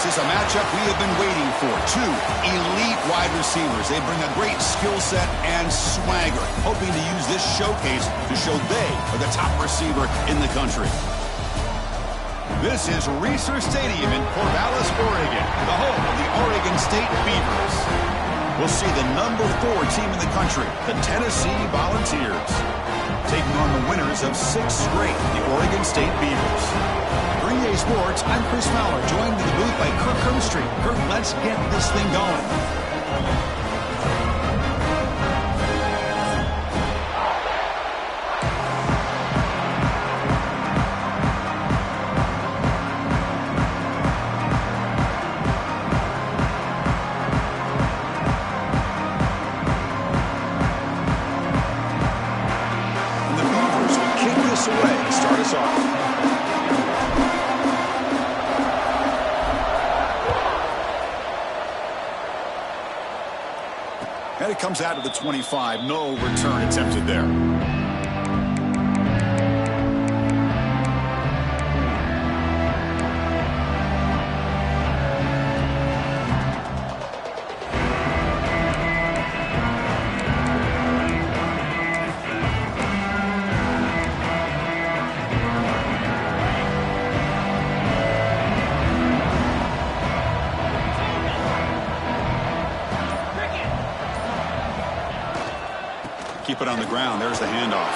This is a matchup we have been waiting for. Two elite wide receivers. They bring a great skill set and swagger, hoping to use this showcase to show they are the top receiver in the country. This is Reser Stadium in Corvallis, Oregon, the home of the Oregon State Beavers. We'll see the number 4 team in the country, the Tennessee Volunteers, taking on the winners of 6 straight, the Oregon State Beavers. For EA Sports, I'm Chris Fowler, joined in the booth by Kirk Herbstreit. Kirk, let's get this thing going. And it comes out of the 25. No return attempted there. Keep it on the ground. There's the handoff.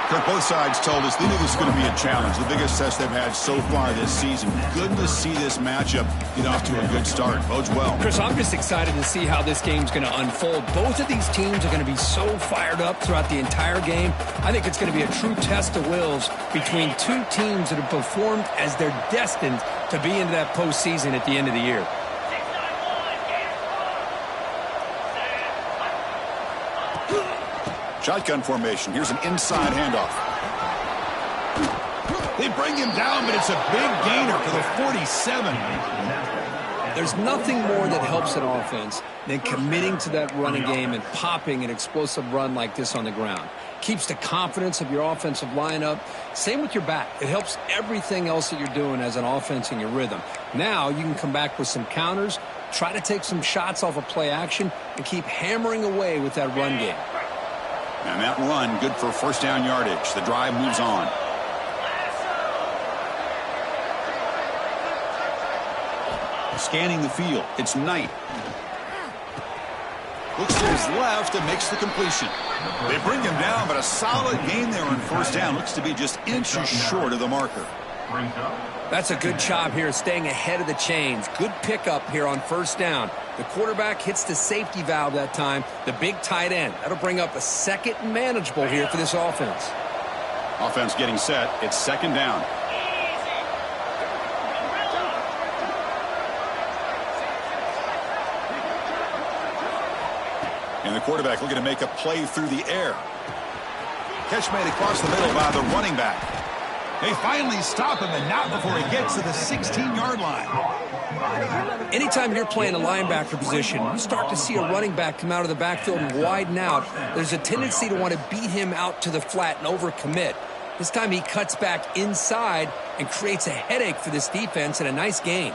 Kirk, both sides told us they knew this was going to be a challenge, the biggest test they've had so far this season. Good to see this matchup get off to a good start. Bodes well. Chris, I'm just excited to see how this game's going to unfold. Both of these teams are going to be so fired up throughout the entire game. I think it's going to be a true test of wills between two teams that have performed as they're destined to be into that postseason at the end of the year. Shotgun formation. Here's an inside handoff. They bring him down, but it's a big gainer for the 47. There's nothing more that helps an offense than committing to that running game and popping an explosive run like this on the ground. Keeps the confidence of your offensive lineup. Same with your back. It helps everything else that you're doing as an offense in your rhythm. Now you can come back with some counters, try to take some shots off of play action, and keep hammering away with that run game. And that run, good for first down yardage. The drive moves on. Scanning the field. It's Knight. Looks to his left and makes the completion. They bring him down, but a solid gain there on first down. Looks to be just inches short of the marker. That's a good job here, staying ahead of the chains. Good pickup here on first down. The quarterback hits the safety valve that time, the big tight end. That'll bring up a second and manageable here for this offense. Offense getting set. It's second down. And the quarterback looking to make a play through the air. Catch made across the middle by the running back. They finally stop him, and not before he gets to the 16-yard line. Anytime you're playing a linebacker position, you start to see a running back come out of the backfield and widen out. There's a tendency to want to beat him out to the flat and overcommit. This time he cuts back inside and creates a headache for this defense and a nice gain.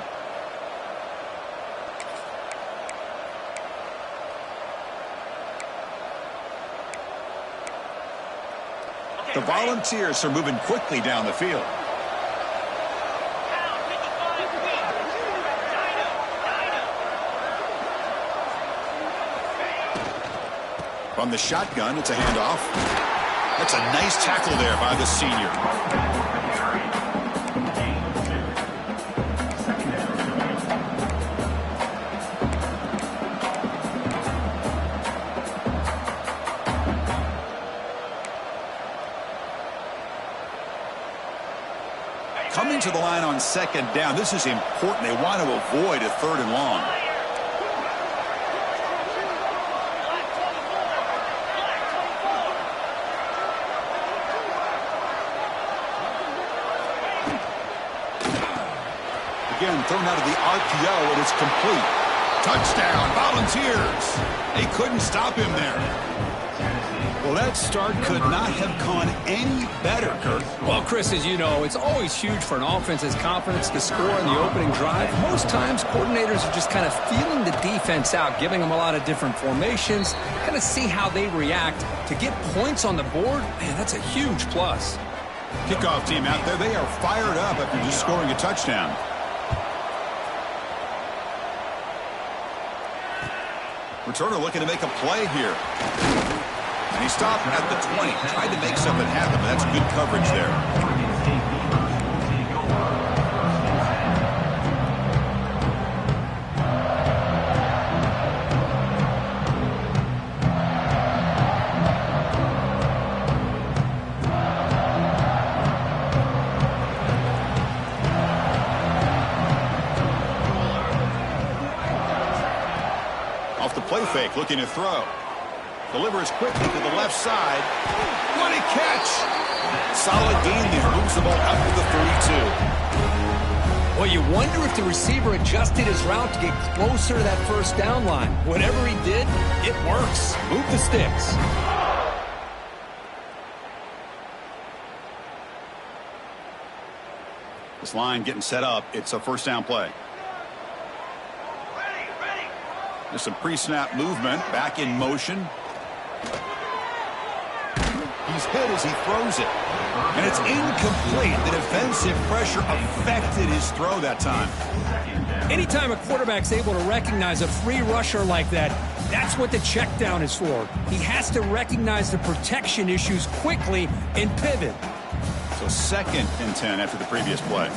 The Volunteers are moving quickly down the field. From the shotgun, it's a handoff. That's a nice tackle there by the senior. Coming to the line on second down. This is important. They want to avoid a third and long. Again, thrown out of the RPO, and it's complete. Touchdown, Volunteers. They couldn't stop him there. Well, that start could not have gone any better, Kirk. Well, Chris, as you know, it's always huge for an offense's confidence to score in the opening drive. Most times, coordinators are just kind of feeling the defense out, giving them a lot of different formations, kind of see how they react. To get points on the board, man, that's a huge plus. Kickoff team out there, they are fired up after just scoring a touchdown. Returner looking to make a play here. And he stopped at the 20. Tried to make something happen, but that's good coverage there. Off the play fake, looking to throw. Delivers quickly to the left side. What a catch! Solid gain there. Moves the ball up to the 32. Well, you wonder if the receiver adjusted his route to get closer to that first down line. Whatever he did, it works. Move the sticks. This line getting set up. It's a first down play. There's some pre-snap movement. Back in motion. He's hit as he throws it. And it's incomplete. The defensive pressure affected his throw that time. Anytime a quarterback's able to recognize a free rusher like that, that's what the check down is for. He has to recognize the protection issues quickly and pivot. So 2nd and 10 after the previous play.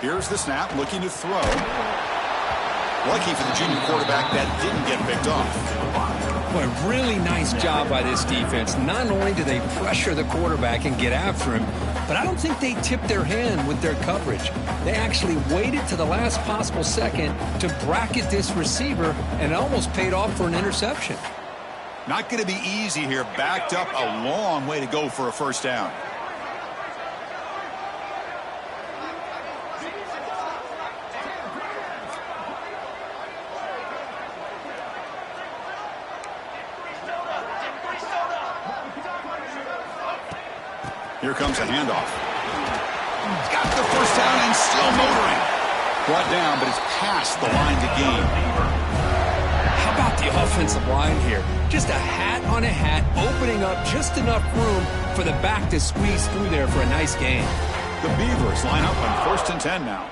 Here's the snap, looking to throw. Lucky for the junior quarterback that didn't get picked off. Boy, really nice job by this defense. Not only do they pressure the quarterback and get after him, but I don't think they tipped their hand with their coverage. They actually waited to the last possible second to bracket this receiver, and it almost paid off for an interception. Not going to be easy here. Backed up a long way to go for a first down. Here comes a handoff. He's got the first down and still motoring. Brought down, but it's past the line to gain. How about the offensive line here? Just a hat on a hat, opening up just enough room for the back to squeeze through there for a nice gain. The Beavers line up on 1st and 10 now.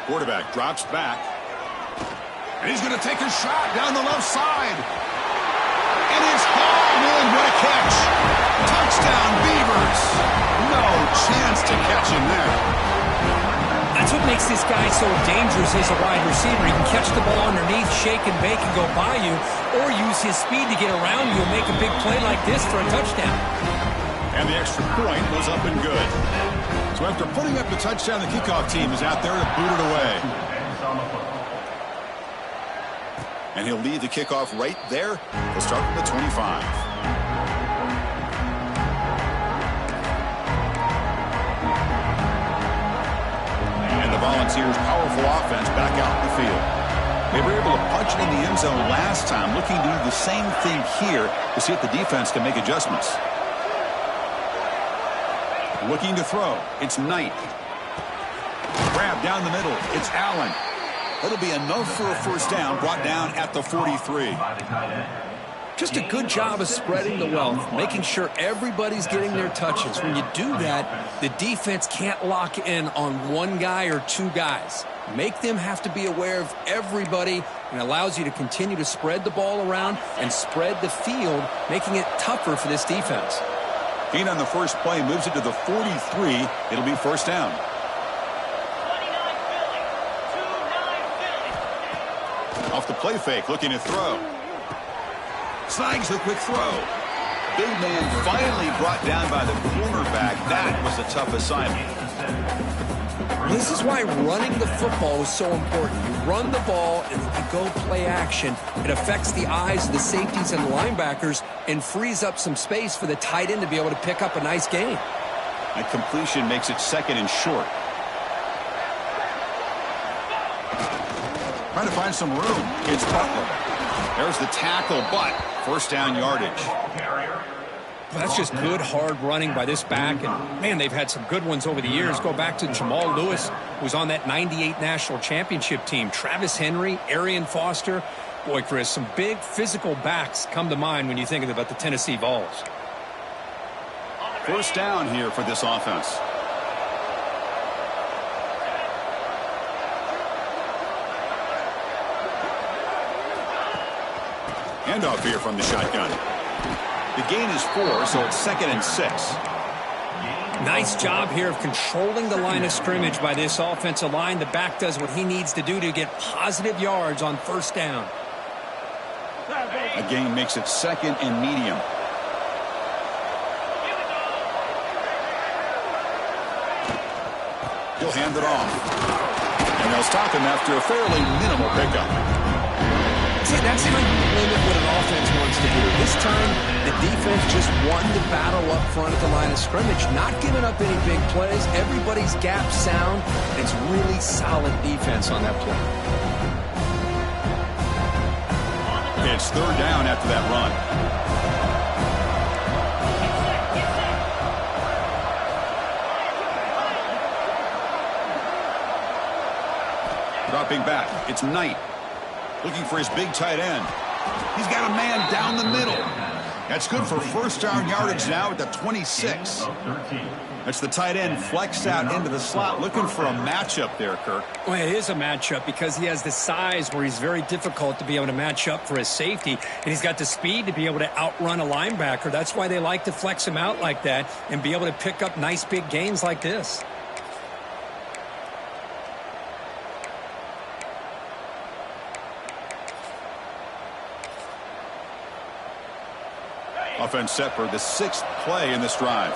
Quarterback drops back. And he's going to take a shot down the left side. And it's hauled in. What a catch. Touchdown, Beavers. No chance to catch him there. That's what makes this guy so dangerous as a wide receiver. He can catch the ball underneath, shake and bake and go by you, or use his speed to get around you and make a big play like this for a touchdown. And the extra point was up and good. So after putting up the touchdown, the kickoff team is out there to boot it away. And he'll lead the kickoff right there. He'll start from the 25. And the Volunteers' powerful offense back out in the field. They were able to punch it in the end zone last time, looking to do the same thing here to see if the defense can make adjustments. Looking to throw. It's Knight. Grab down the middle. It's Allen. That'll be enough for a first down, brought down at the 43. Just a good job of spreading the wealth, making sure everybody's getting their touches. When you do that, the defense can't lock in on one guy or two guys. Make them have to be aware of everybody, and allows you to continue to spread the ball around and spread the field, making it tougher for this defense. Gain on the first play moves it to the 43. It'll be first down. Off the play fake, looking to throw. Snags the quick throw. Big man finally brought down by the cornerback. That was a tough assignment. This is why running the football is so important. You run the ball and then you go play action. It affects the eyes of the safeties and the linebackers and frees up some space for the tight end to be able to pick up a nice gain. That completion makes it second and short. Trying to find some room. It's Butler. There's the tackle, but first down yardage. Well, that's just good, hard running by this back. And, man, they've had some good ones over the years. Go back to Jamal Lewis, who was on that 98 national championship team. Travis Henry, Arian Foster. Boy, Chris, some big physical backs come to mind when you think about the Tennessee Vols. First down here for this offense. Handoff here from the shotgun. The gain is 4, so it's 2nd and 6. Nice job here of controlling the line of scrimmage by this offensive line. The back does what he needs to do to get positive yards on first down. A gain makes it 2nd and medium. He'll hand it off. And they'll stop him after a fairly minimal pickup. See, that's how you limit what an offense wants to do. This time, the defense just won the battle up front at the line of scrimmage, not giving up any big plays. Everybody's gap sound. It's really solid defense on that play. It's 3rd down after that run. Dropping back, it's Knight. Looking for his big tight end. He's got a man down the middle. That's good for first down yardage now at the 26. That's the tight end flexed out into the slot, looking for a matchup there, Kirk. Well, it is a matchup because he has the size where he's very difficult to be able to match up for his safety, and he's got the speed to be able to outrun a linebacker. That's why they like to flex him out like that and be able to pick up nice big gains like this. Offense set for the 6th play in this drive.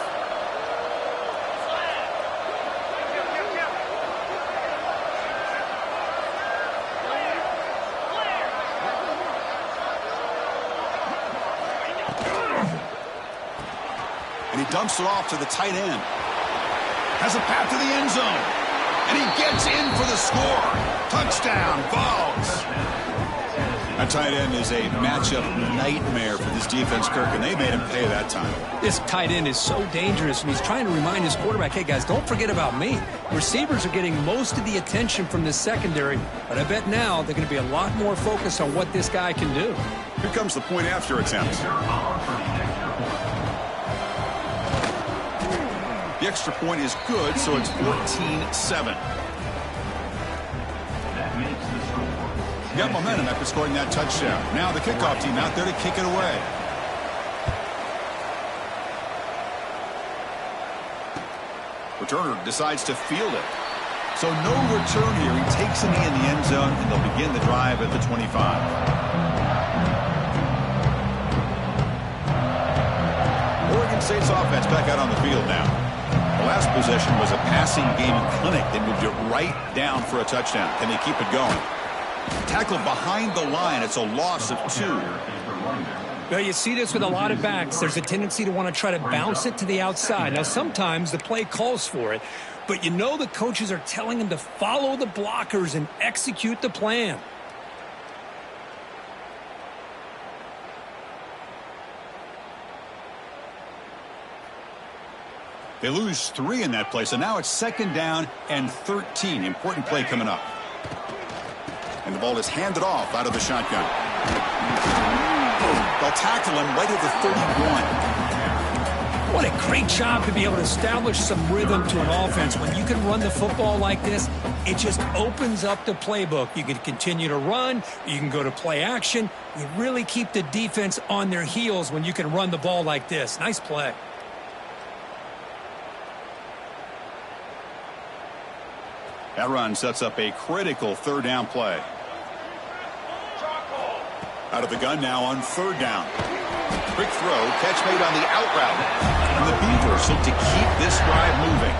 And he dumps it off to the tight end. Has a path to the end zone. And he gets in for the score. Touchdown, Vols. That tight end is a matchup nightmare for this defense, Kirk, and they made him pay that time. This tight end is so dangerous, and he's trying to remind his quarterback, hey, guys, don't forget about me. Receivers are getting most of the attention from this secondary, but I bet now they're going to be a lot more focused on what this guy can do. Here comes the point after attempt. The extra point is good, so it's 14-7. Got momentum after scoring that touchdown. Now the kickoff team out there to kick it away. Returner decides to field it. So no return here. He takes a knee in the end zone, and they'll begin the drive at the 25. Oregon State's offense back out on the field now. The last possession was a passing game clinic. They moved it right down for a touchdown. Can they keep it going? Tackled behind the line. It's a loss of 2. Well, you see this with a lot of backs. There's a tendency to want to try to bounce it to the outside. Now, sometimes the play calls for it, but you know the coaches are telling them to follow the blockers and execute the plan. They lose 3 in that play, so now it's 2nd down and 13. Important play coming up. And the ball is handed off out of the shotgun. They'll tackle him right at the 31. What a great job to be able to establish some rhythm to an offense. When you can run the football like this, it just opens up the playbook. You can continue to run. You can go to play action. You really keep the defense on their heels when you can run the ball like this. Nice play. That run sets up a critical 3rd down play. Out of the gun now on 3rd down. Quick throw, catch made on the out route. And the Beavers look to keep this drive moving.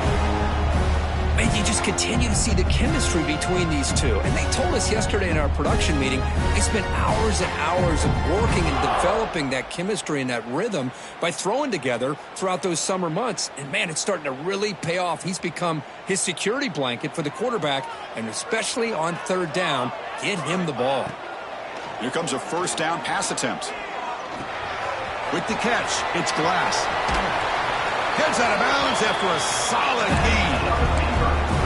Man, you just continue to see the chemistry between these two. And they told us yesterday in our production meeting, they spent hours and hours of working and developing that chemistry and that rhythm by throwing together throughout those summer months. And, man, it's starting to really pay off. He's become his security blanket for the quarterback, and especially on 3rd down, get him the ball. Here comes a first down pass attempt. With the catch, it's Glass. Gets out of bounds after a solid gain.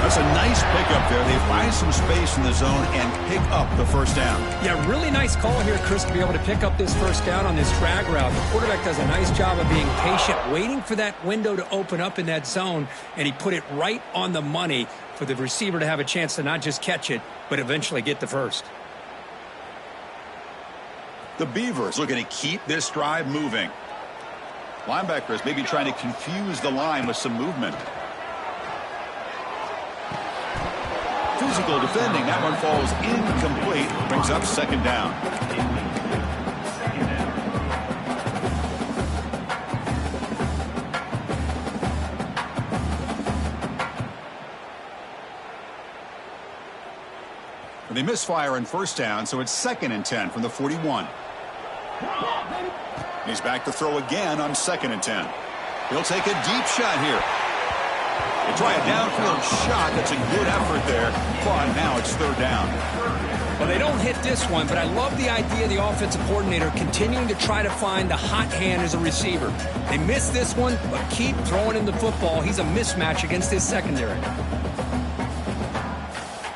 That's a nice pickup there. They find some space in the zone and pick up the first down. Yeah, really nice call here, Chris, to be able to pick up this first down on this drag route. The quarterback does a nice job of being patient, waiting for that window to open up in that zone, and he put it right on the money for the receiver to have a chance to not just catch it, but eventually get the first. The Beavers looking to keep this drive moving. Linebackers maybe trying to confuse the line with some movement. Physical defending. That one falls incomplete. Brings up second down. They misfire on first down, so it's 2nd and 10 from the 41. He's back to throw again on 2nd and 10. He'll take a deep shot here. They try a downfield shot. That's a good effort there, but now it's 3rd down. Well, they don't hit this one, but I love the idea of the offensive coordinator continuing to try to find the hot hand as a receiver. They missed this one, but keep throwing him the football. He's a mismatch against his secondary.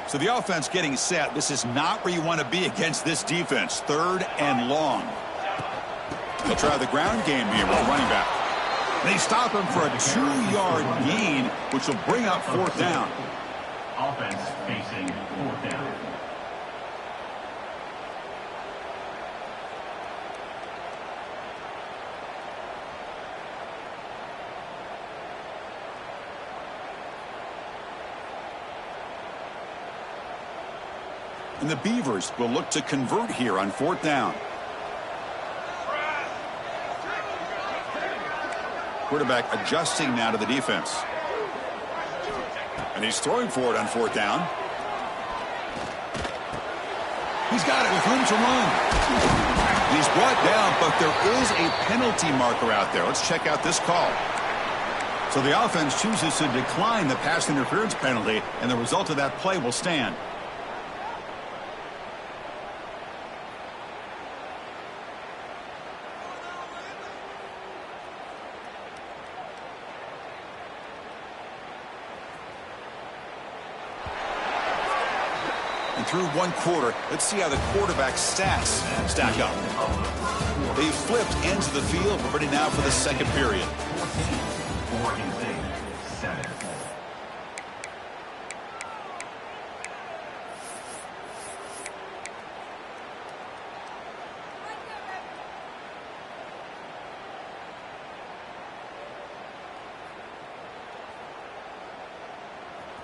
So the offense getting set. This is not where you want to be against this defense. 3rd and long. They'll try the ground game here with the running back. They stop him for a 2-yard gain, which will bring up 4th down. Offense facing 4th down. And the Beavers will look to convert here on 4th down. Quarterback adjusting now to the defense. And he's throwing for it on 4th down. He's got it with room to run. He's brought down, but there is a penalty marker out there. Let's check out this call. So the offense chooses to decline the pass interference penalty, and the result of that play will stand. Through 1 quarter, let's see how the quarterback's stats stack up. They've flipped into the field. We're ready now for the 2nd period. 7.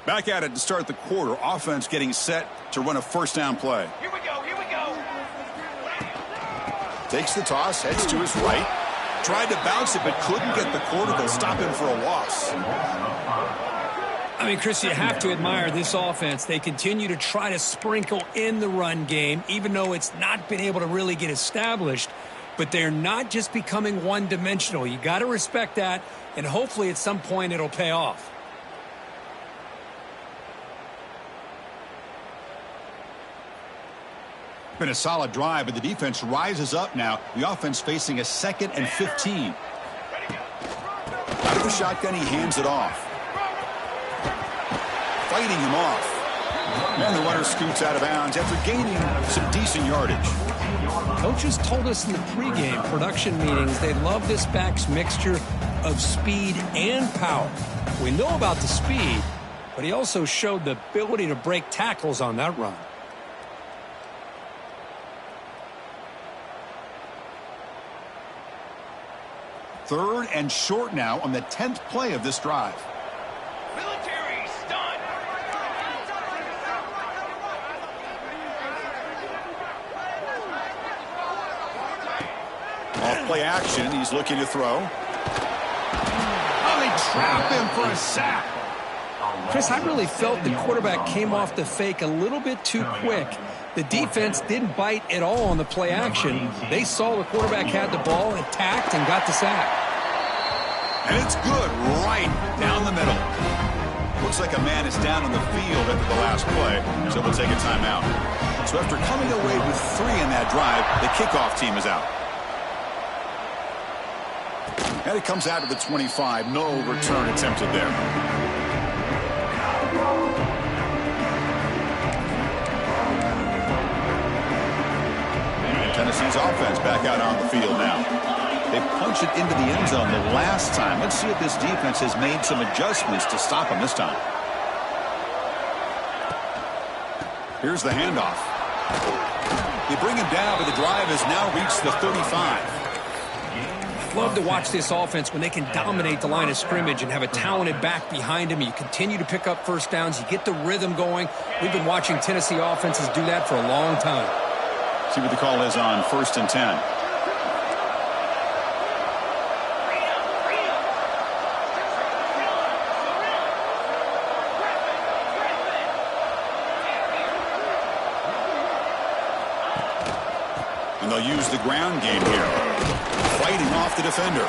Back at it to start the quarter. Offense getting set to run a first down play. Here we go, here we go. Takes the toss, heads to his right. Tried to bounce it, but couldn't get the quarter. They'll stop him for a loss. I mean, Chris, you have to admire this offense. They continue to try to sprinkle in the run game, even though it's not been able to really get established. But they're not just becoming one-dimensional. You got to respect that, and hopefully at some point it'll pay off. Been a solid drive, but the defense rises up now. The offense facing a 2nd and 15. Out of the shotgun, he hands it off. Fighting him off. And the runner scoots out of bounds after gaining some decent yardage. Coaches told us in the pregame production meetings they love this back's mixture of speed and power. We know about the speed, but he also showed the ability to break tackles on that run. Third and short now on the 10th play of this drive. Military stunt. Off play action. He's looking to throw. Oh, they trap him for a sack. Chris, I really felt the quarterback came off the fake a little bit too quick. The defense didn't bite at all on the play action. They saw the quarterback had the ball, attacked, and got the sack. And it's good right down the middle. Looks like a man is down on the field after the last play, so we'll take a timeout. So after coming away with 3 in that drive, the kickoff team is out. And it comes out to the 25. No return attempted there. And Tennessee's offense back out on the field now. They punched it into the end zone the last time. Let's see if this defense has made some adjustments to stop them this time. Here's the handoff. They bring him down, but the drive has now reached the 35. Love to watch this offense when they can dominate the line of scrimmage and have a talented back behind him. You continue to pick up first downs. You get the rhythm going. We've been watching Tennessee offenses do that for a long time. See what the call is on 1st and 10. And they'll use the ground game here. Fighting off the defender.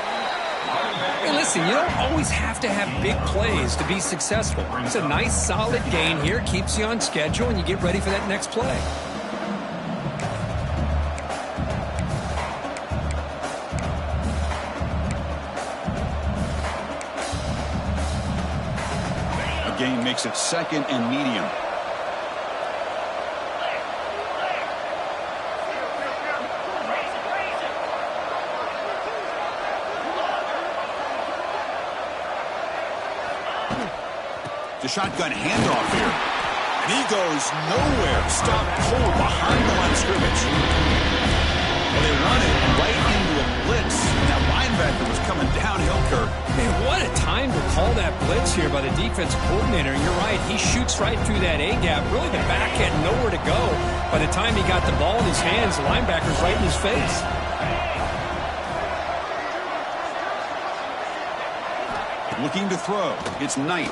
Hey, listen, you don't always have to have big plays to be successful. It's a nice, solid gain here. Keeps you on schedule, and you get ready for that next play. A gain makes it 2nd and medium. The shotgun handoff here. And he goes nowhere. Stopped cold behind the line of scrimmage. Well, they run it right into a blitz. That linebacker was coming downhill, Kirk. Man, what a time to call that blitz here by the defensive coordinator. You're right. He shoots right through that A-gap. Really, the back had nowhere to go. By the time he got the ball in his hands, the linebacker's right in his face. Looking to throw. It's Knight.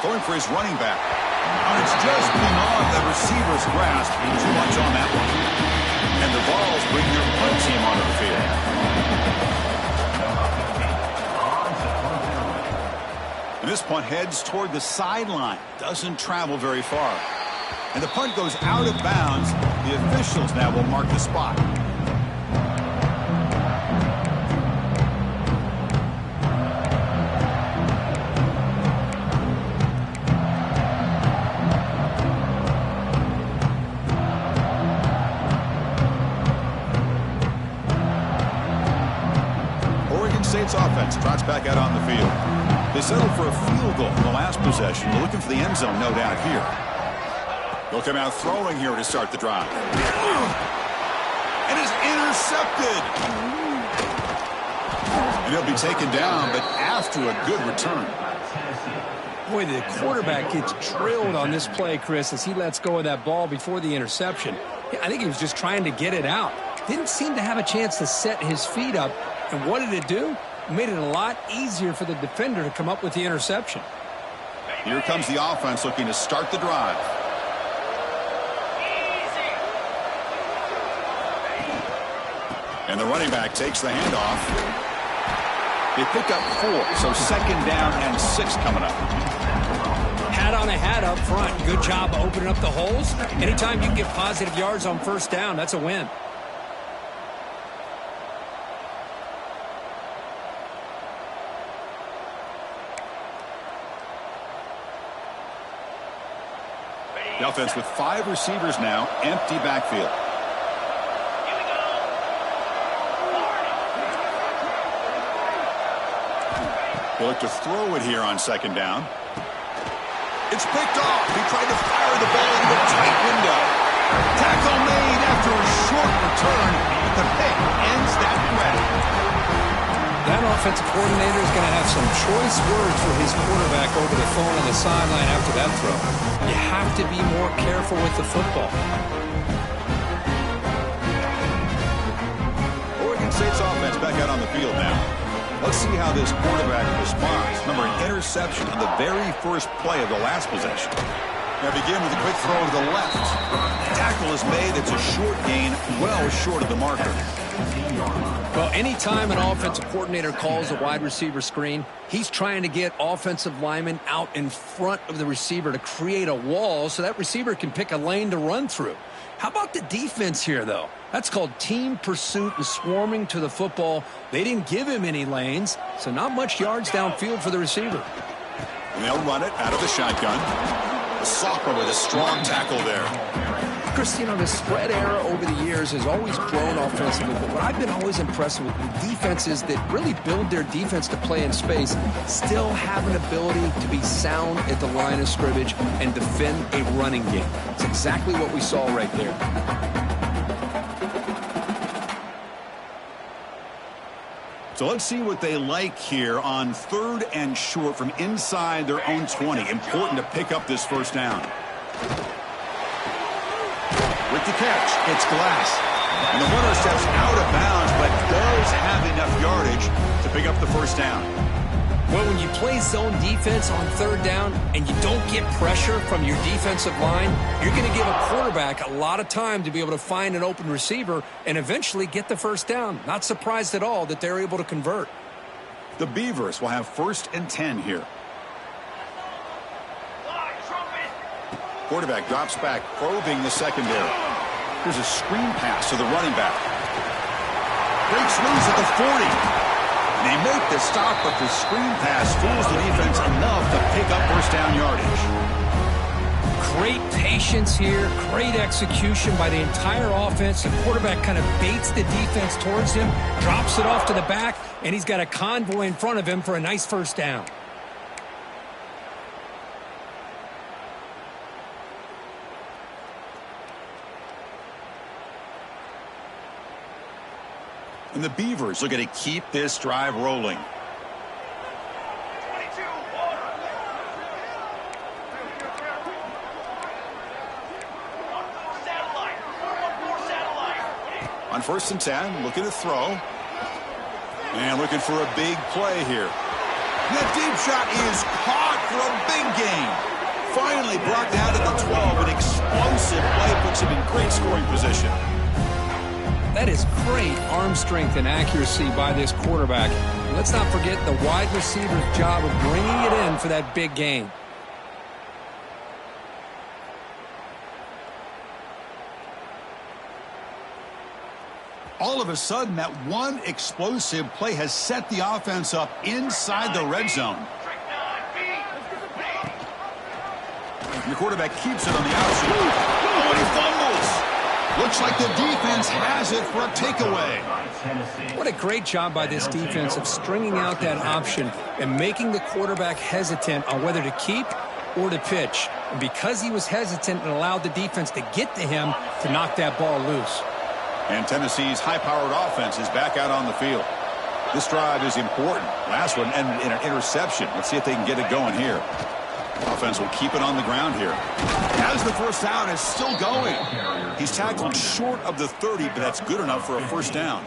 Going for his running back. And it's just beyond the receiver's grasp. Too much on that one. And the Vols bring their punt team onto the field. And this punt heads toward the sideline. Doesn't travel very far. And the punt goes out of bounds. The officials now will mark the spot. State's offense trots back out on the field. They settled for a field goal in the last possession. They're looking for the end zone, no doubt, here. They'll come out throwing here to start the drive. And is intercepted. And he'll be taken down, but after a good return. Boy, the quarterback gets drilled on this play, Chris, as he lets go of that ball before the interception. I think he was just trying to get it out. Didn't seem to have a chance to set his feet up. And what did it do? It made it a lot easier for the defender to come up with the interception. Here comes the offense looking to start the drive. And the running back takes the handoff. They pick up 4, so 2nd down and 6 coming up. Hat on a hat up front. Good job opening up the holes. Anytime you can get positive yards on 1st down, that's a win. The offense with 5 receivers now, empty backfield. They look to throw it here on 2nd down. It's picked off. He tried to fire the ball into a tight window. Tackle made after a short return, but the pick ends that threat. That offensive coordinator is going to have some choice words for his quarterback over the phone on the sideline after that throw. You have to be more careful with the football. Oregon State's offense back out on the field now. Let's see how this quarterback responds. Remember, an interception on the very first play of the last possession. Now begin with a quick throw to the left. Tackle is made. It's a short gain, well short of the marker. Well, anytime an offensive coordinator calls a wide receiver screen, he's trying to get offensive linemen out in front of the receiver to create a wall so that receiver can pick a lane to run through. How about the defense here, though? That's called team pursuit and swarming to the football. They didn't give him any lanes, so not much yards downfield for the receiver. And they'll run it out of the shotgun. The Socker with a strong tackle there. Chris, you know, the spread era over the years has always grown offensively, but what I've been always impressed with defenses that really build their defense to play in space still have an ability to be sound at the line of scrimmage and defend a running game. It's exactly what we saw right there. So let's see what they like here on 3rd and short from inside their own 20. Important to pick up this first down. With the catch, it's Glass. And the runner steps out of bounds, but does have enough yardage to pick up the first down. Well, when you play zone defense on 3rd down and you don't get pressure from your defensive line, you're going to give a quarterback a lot of time to be able to find an open receiver and eventually get the first down. Not surprised at all that they're able to convert. The Beavers will have 1st and 10 here. Quarterback drops back, probing the secondary. Here's a screen pass to the running back. Breaks loose at the 40. They make the stop, but the screen pass fools the defense enough to pick up first down yardage. Great patience here, great execution by the entire offense. The quarterback kind of baits the defense towards him, drops it off to the back, and he's got a convoy in front of him for a nice first down. And the Beavers looking to keep this drive rolling. 22, On 1st and 10, looking to throw. And looking for a big play here. That deep shot is caught for a big gain. Finally brought down at the 12. An explosive play puts him in great scoring position. That is great arm strength and accuracy by this quarterback. Let's not forget the wide receiver's job of bringing it in for that big gain. All of a sudden, that one explosive play has set the offense up inside the red zone. Your quarterback keeps it on the outside. Oh, and he fumbles. Looks like the defense has it for a takeaway. What a great job by this defense of stringing out that option and making the quarterback hesitant on whether to keep or to pitch. And because he was hesitant and allowed the defense to get to him to knock that ball loose. And Tennessee's high-powered offense is back out on the field. This drive is important. Last one ended in an interception. Let's see if they can get it going here. Offense will keep it on the ground here. As the first down is still going. He's tackled short of the 30, but that's good enough for a first down.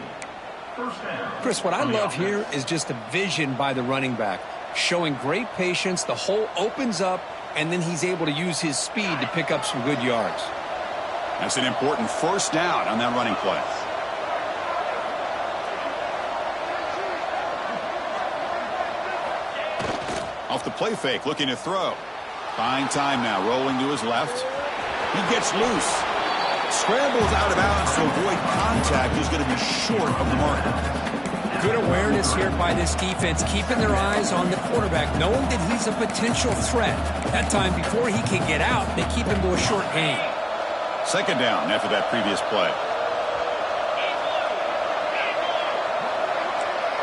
Chris, what I love here is just the vision by the running back. Showing great patience, the hole opens up, and then he's able to use his speed to pick up some good yards. That's an important first down on that running play. Off the play fake, looking to throw. Buying time now, rolling to his left. He gets loose. Scrambles out of bounds to avoid contact. He's going to be short of the marker. Good awareness here by this defense, keeping their eyes on the quarterback, knowing that he's a potential threat. That time, before he can get out, they keep him to a short gain. Second down after that previous play.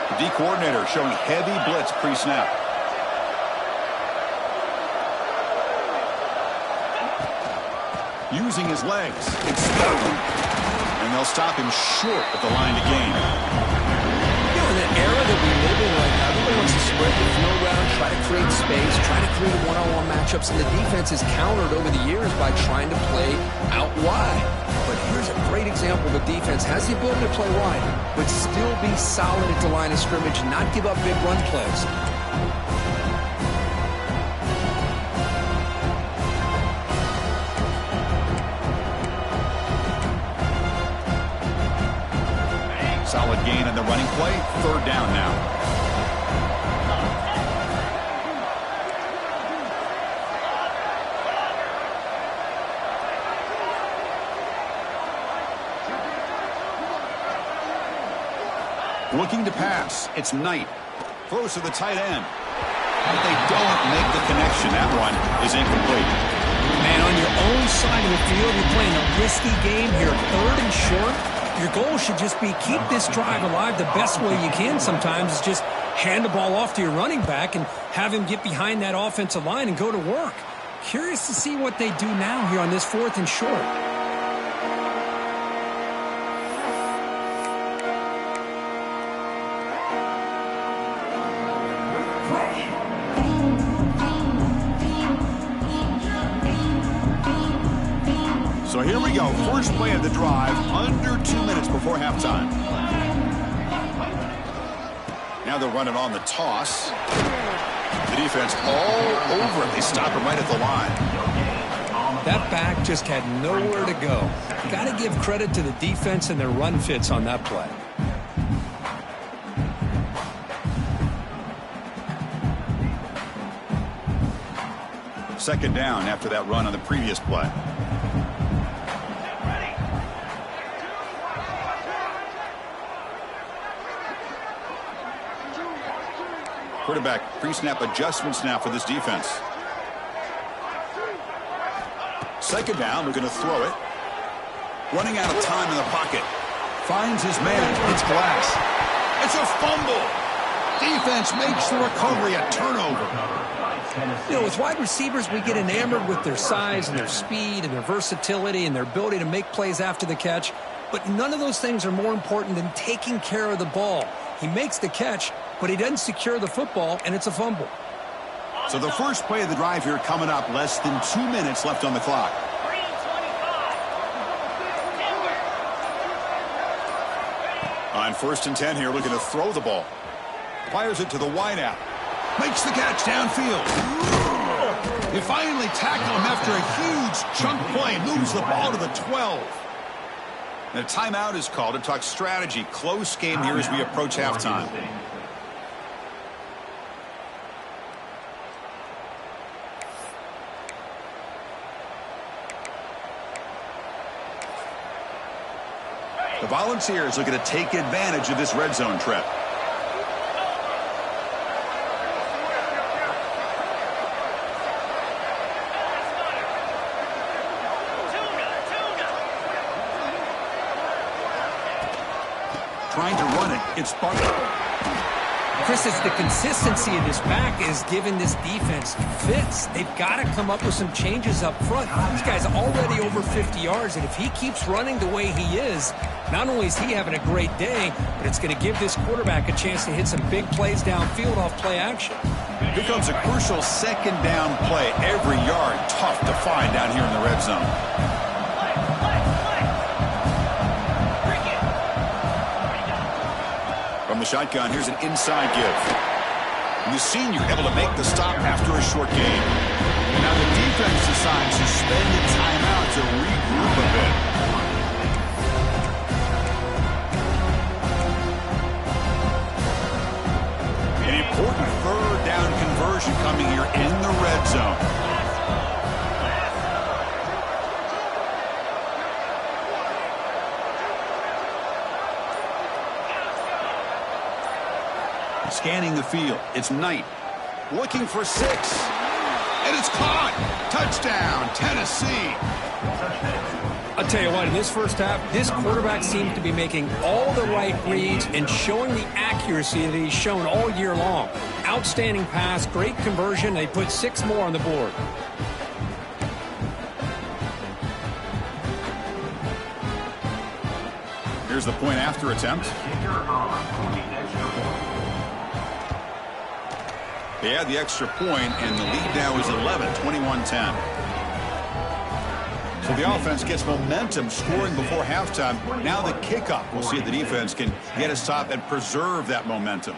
The D coordinator showing heavy blitz pre-snap. Using his legs. It's stolen. And they'll stop him short at the line to gain. You know, in the era that we live in right now, everybody wants to spread the field around, try to create space, try to create one-on-one matchups, and the defense is countered over the years by trying to play out wide. But here's a great example. The defense has the ability to play wide, but still be solid at the line of scrimmage and not give up big run plays. Solid gain in the running play. Third down now. Looking to pass. It's Knight. Throws to the tight end. But they don't make the connection. That one is incomplete. Man, on your own side of the field, you're playing a risky game here, 3rd and short. Your goal should just be keep this drive alive the best way you can sometimes is just hand the ball off to your running back and have him get behind that offensive line and go to work. Curious to see what they do now here on this 4th and short. So here we go. First play of the drive, under 2 minutes before halftime. Now they're running on the toss. The defense all over it. They stop him right at the line. That back just had nowhere to go. Got to give credit to the defense and their run fits on that play. Second down after that run on the previous play. Quarterback pre-snap adjustments now for this defense. Second down, they're going to throw it. Running out of time in the pocket. Finds his man. It's Glass. It's a fumble. Defense makes the recovery a turnover. You know, with wide receivers, we get enamored with their size and their speed and their versatility and their ability to make plays after the catch. But none of those things are more important than taking care of the ball. He makes the catch, but he doesn't secure the football, and it's a fumble. So the first play of the drive here coming up, less than 2 minutes left on the clock. On 1st and 10 here, looking to throw the ball. Fires it to the wideout. Makes the catch downfield. They finally tackle him after a huge chunk play. Moves the ball to the 12. And a timeout is called to talk strategy. Close game here as we approach halftime. The Volunteers looking to take advantage of this red zone trip. Trying to run it. It's Butler. Chris, it's the consistency of this back is giving this defense fits. They've got to come up with some changes up front. This guy's already over 50 yards, and if he keeps running the way he is, not only is he having a great day, but it's going to give this quarterback a chance to hit some big plays downfield off play action. Here comes a crucial second down play. Every yard tough to find down here in the red zone. From the shotgun, here's an inside give. And the senior able to make the stop after a short game. And now the defense decides to spend a timeout to regroup a bit. An important 3rd down conversion coming here in the red zone. Scanning the field. It's Knight. Looking for 6. And it's caught. Touchdown, Tennessee. I'll tell you what, in this first half, this quarterback seems to be making all the right reads and showing the accuracy that he's shown all year long. Outstanding pass, great conversion. They put 6 more on the board. Here's the point after attempt. They had the extra point, and the lead now is 11, 21-10. So the offense gets momentum scoring before halftime. Now the kickoff. We'll see if the defense can get a stop and preserve that momentum.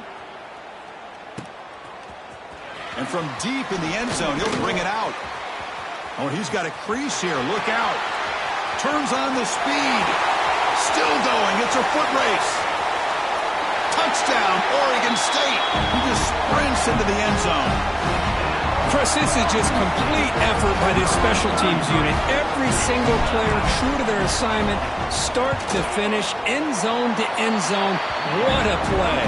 And from deep in the end zone, he'll bring it out. Oh, he's got a crease here. Look out. Turns on the speed. Still going. It's a foot race. Touchdown, Oregon State. He just sprints into the end zone. Chris, this is just complete effort by this special teams unit. Every single player true to their assignment, start to finish, end zone to end zone. What a play.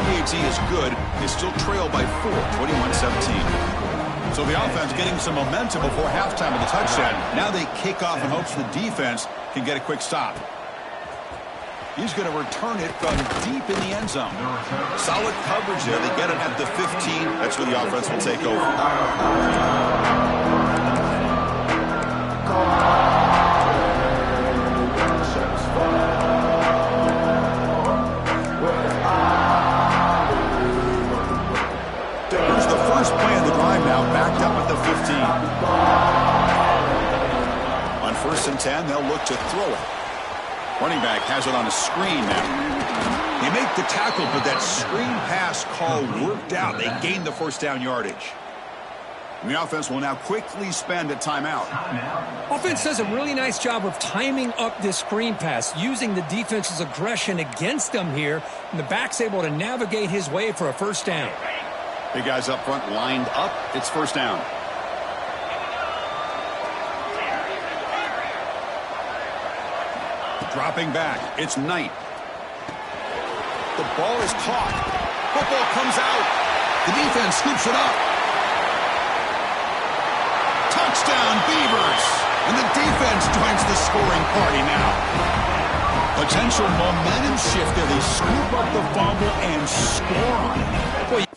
PAT is good. They still trail by 4, 21-17. So the offense getting some momentum before halftime with the touchdown. Now they kick off in hopes the defense can get a quick stop. He's going to return it from deep in the end zone. Solid coverage there. They get it at the 15. That's where the offense will take over. Here's the first play of the drive now, backed up at the 15. On 1st and 10, they'll look to throw it. Running back has it on a screen now. They make the tackle, but that screen pass call worked out. They gained the first down yardage. And the offense will now quickly spend a timeout. Offense does a really nice job of timing up this screen pass, using the defense's aggression against them here, and the back's able to navigate his way for a first down. Big guys up front lined up. It's first down. Dropping back, it's Knight. The ball is caught. Football comes out. The defense scoops it up. Touchdown, Beavers! And the defense joins the scoring party now. Potential momentum shift there. They scoop up the fumble and score on it. Boy,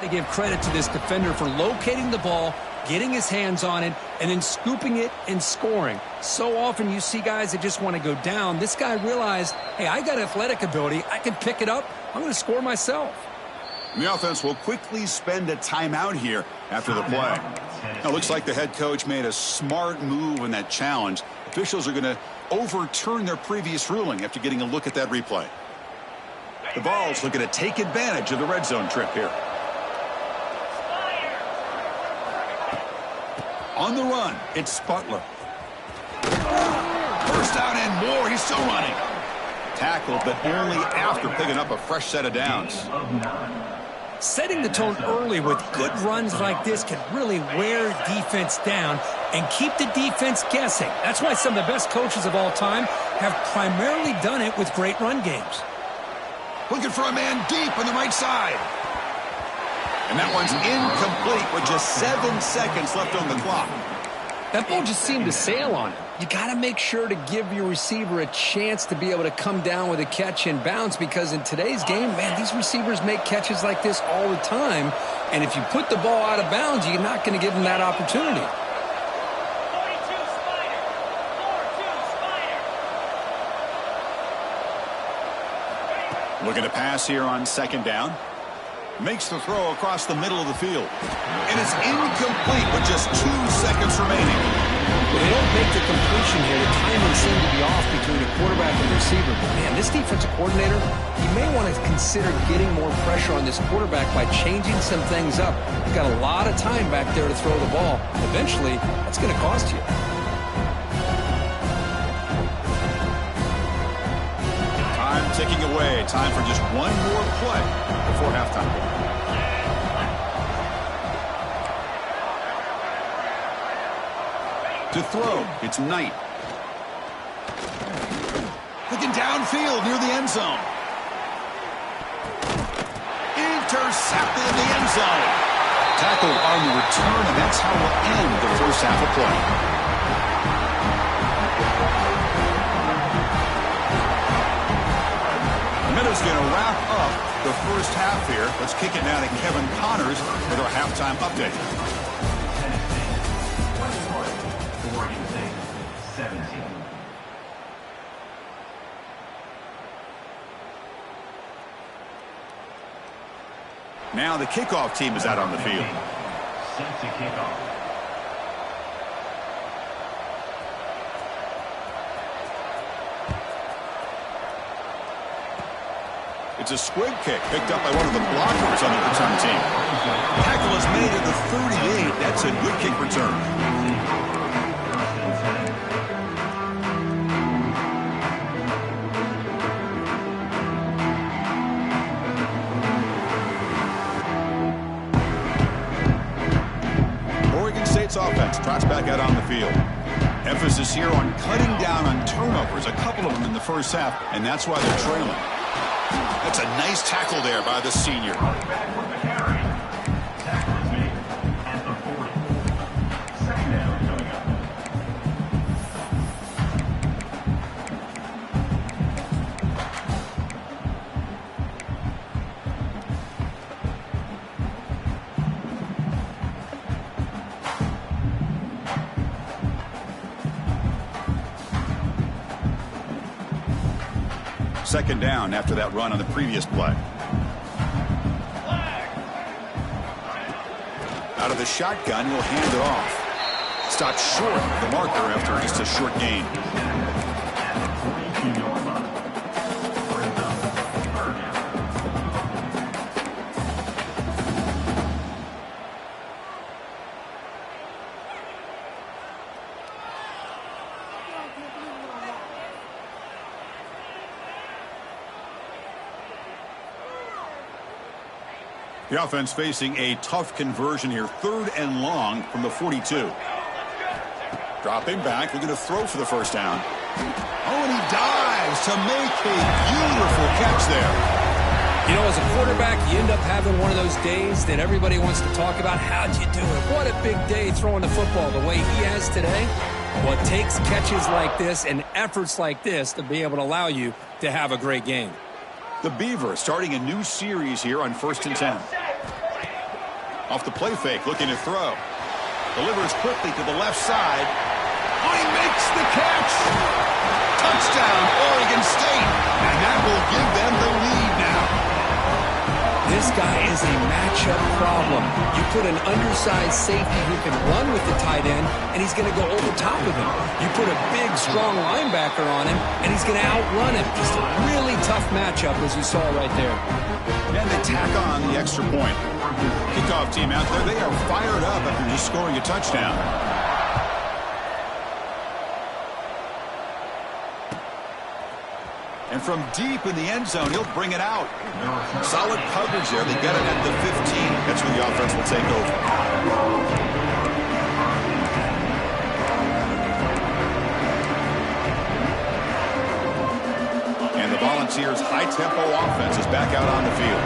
they give credit to this defender for locating the ball, getting his hands on it, and then scooping it and scoring. So often you see guys that just want to go down. This guy realized, hey, I got athletic ability. I can pick it up. I'm going to score myself. And the offense will quickly spend a timeout here after the play. Now, it looks like the head coach made a smart move in that challenge. Officials are going to overturn their previous ruling after getting a look at that replay. The Vols looking to take advantage of the red zone trip here. On the run, it's Butler. First down and more. He's still running. Tackled, but only after picking up a fresh set of downs. Setting the tone early with good runs like this can really wear defense down and keep the defense guessing. That's why some of the best coaches of all time have primarily done it with great run games. Looking for a man deep on the right side. And that one's incomplete with just 7 seconds left on the clock. That ball just seemed to sail on it. You got to make sure to give your receiver a chance to be able to come down with a catch and bounce, because in today's game, man, these receivers make catches like this all the time. And if you put the ball out of bounds, you're not going to give them that opportunity. Looking to pass here on 2nd down. Makes the throw across the middle of the field. And it's incomplete with just 2 seconds remaining. Well, they don't make the completion here. The timing seemed to be off between the quarterback and the receiver. But, man, this defensive coordinator, he may want to consider getting more pressure on this quarterback by changing some things up. He's got a lot of time back there to throw the ball. Eventually, that's going to cost you. Time ticking away. Time for just one more play before halftime. To throw, it's Knight. Looking downfield near the end zone. Intercepted in the end zone. Tackle on the return, and that's how we'll end the first half of play. Minutes going to wrap up the first half here. Let's kick it now to Kevin Connors with our halftime update. 17. Now the kickoff team is out on the field. Set to kick off. It's a squib kick picked up by one of the blockers on the return team. Tackle is made at the 38. That's a good kick return. Jets offense trots back out on the field. Emphasis here on cutting down on turnovers, a couple of them in the first half, and that's why they're trailing. That's a nice tackle there by the senior. Back with the carry. Tackle is made at the 40. Second down coming up. Second down after that run on the previous play. Out of the shotgun, he'll hand it off. Stopped short of the marker after just a short gain. The offense facing a tough conversion here. 3rd and long from the 42. Dropping back, looking to throw for the first down. Oh, and he dives to make a beautiful catch there. You know, as a quarterback, you end up having one of those days that everybody wants to talk about. How'd you do it? What a big day throwing the football the way he has today. Well, it takes catches like this and efforts like this to be able to allow you to have a great game. The Beavers starting a new series here on 1st and 10. Off the play fake, looking to throw. Delivers quickly to the left side. Oh, he makes the catch! Touchdown, Oregon State! And that will give them the lead now. This guy is a matchup problem. You put an undersized safety who can run with the tight end, and he's going to go over top of him. You put a big, strong linebacker on him, and he's going to outrun him. Just a really tough matchup, as you saw right there. And they tack on the extra point. Kickoff team out there, they are fired up after just scoring a touchdown. And from deep in the end zone, he'll bring it out. Solid coverage there. They get it at the 15. That's where the offense will take over. And the Volunteers' high-tempo offense is back out on the field.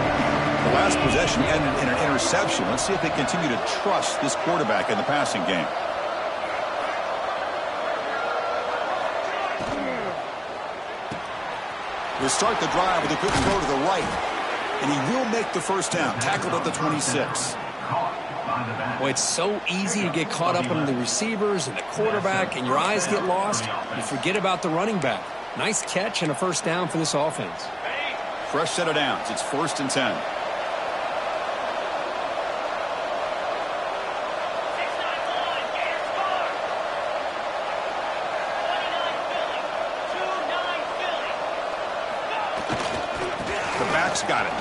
The last possession ended in an interception. Let's see if they continue to trust this quarterback in the passing game. We'll start the drive with a quick throw to the right. And he will make the first down. Tackled at the 26. Well, it's so easy to get caught up on the receivers and the quarterback, and your eyes get lost. You forget about the running back. Nice catch and a first down for this offense. Fresh set of downs. It's 1st and 10. Got it.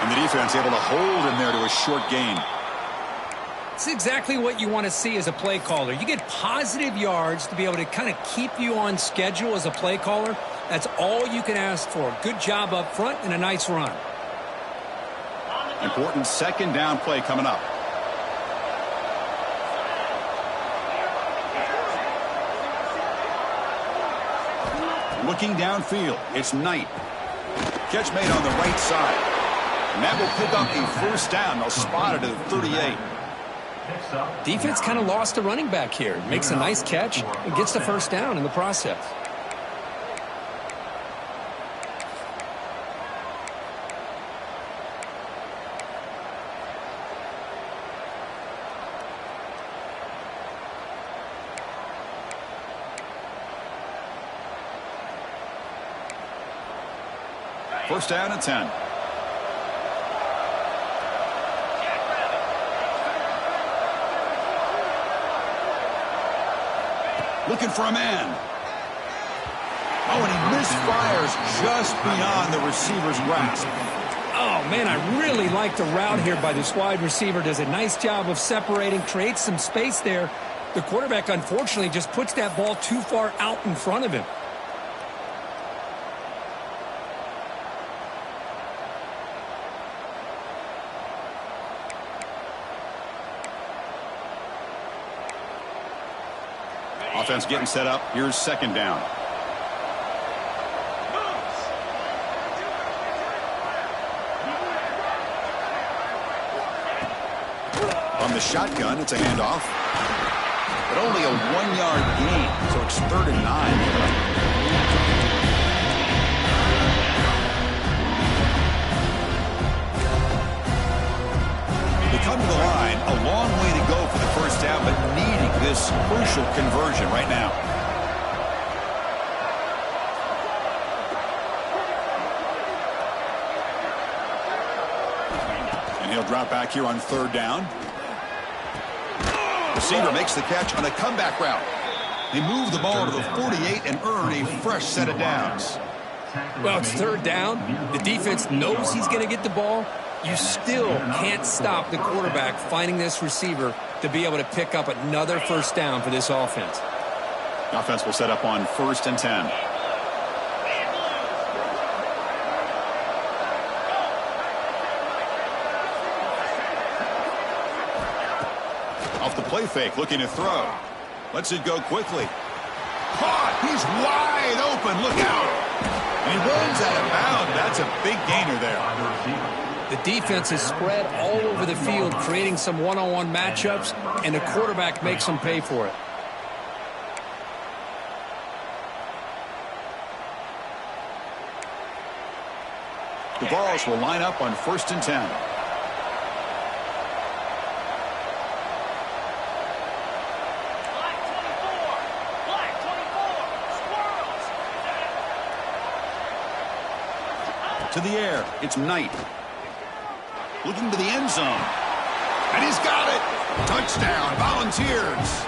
And the defense able to hold him there to a short gain. It's exactly what you want to see as a play caller. You get positive yards to be able to kind of keep you on schedule as a play caller. That's all you can ask for. Good job up front and a nice run. Important second down play coming up. Looking downfield, it's Knight. Catch made on the right side. And that will pick up a first down. They'll spot it at the 38. Defense kind of lost a running back here. Makes a nice catch and gets the first down in the process. First down and 10. Looking for a man. Oh, and he misfires just beyond the receiver's grasp. Oh, man, I really like the route here by this wide receiver. Does a nice job of separating, creates some space there. The quarterback, unfortunately, just puts that ball too far out in front of him. Offense getting set up. Here's second down. On the shotgun, it's a handoff. But only a 1-yard gain, so it's 3rd and 9. They come to the line, a long way to go for the first down, but needing this crucial conversion right now. And he'll drop back here on 3rd down. Receiver makes the catch on a comeback route. They move the ball to the 48 and earn a fresh set of downs. Well, it's 3rd down. The defense knows he's going to get the ball. You still can't stop the quarterback finding this receiver to be able to pick up another first down for this offense. The offense will set up on 1st and 10. Off the play fake, looking to throw. Lets it go quickly. Caught! He's wide open. Look out! And he runs out of bounds. That's a big gainer there. The defense is spread all over the field, creating some one-on-one matchups, and the quarterback makes them pay for it. The balls will line up on 1st and 10. To the air, it's Knight. Looking to the end zone. And he's got it! Touchdown, Volunteers!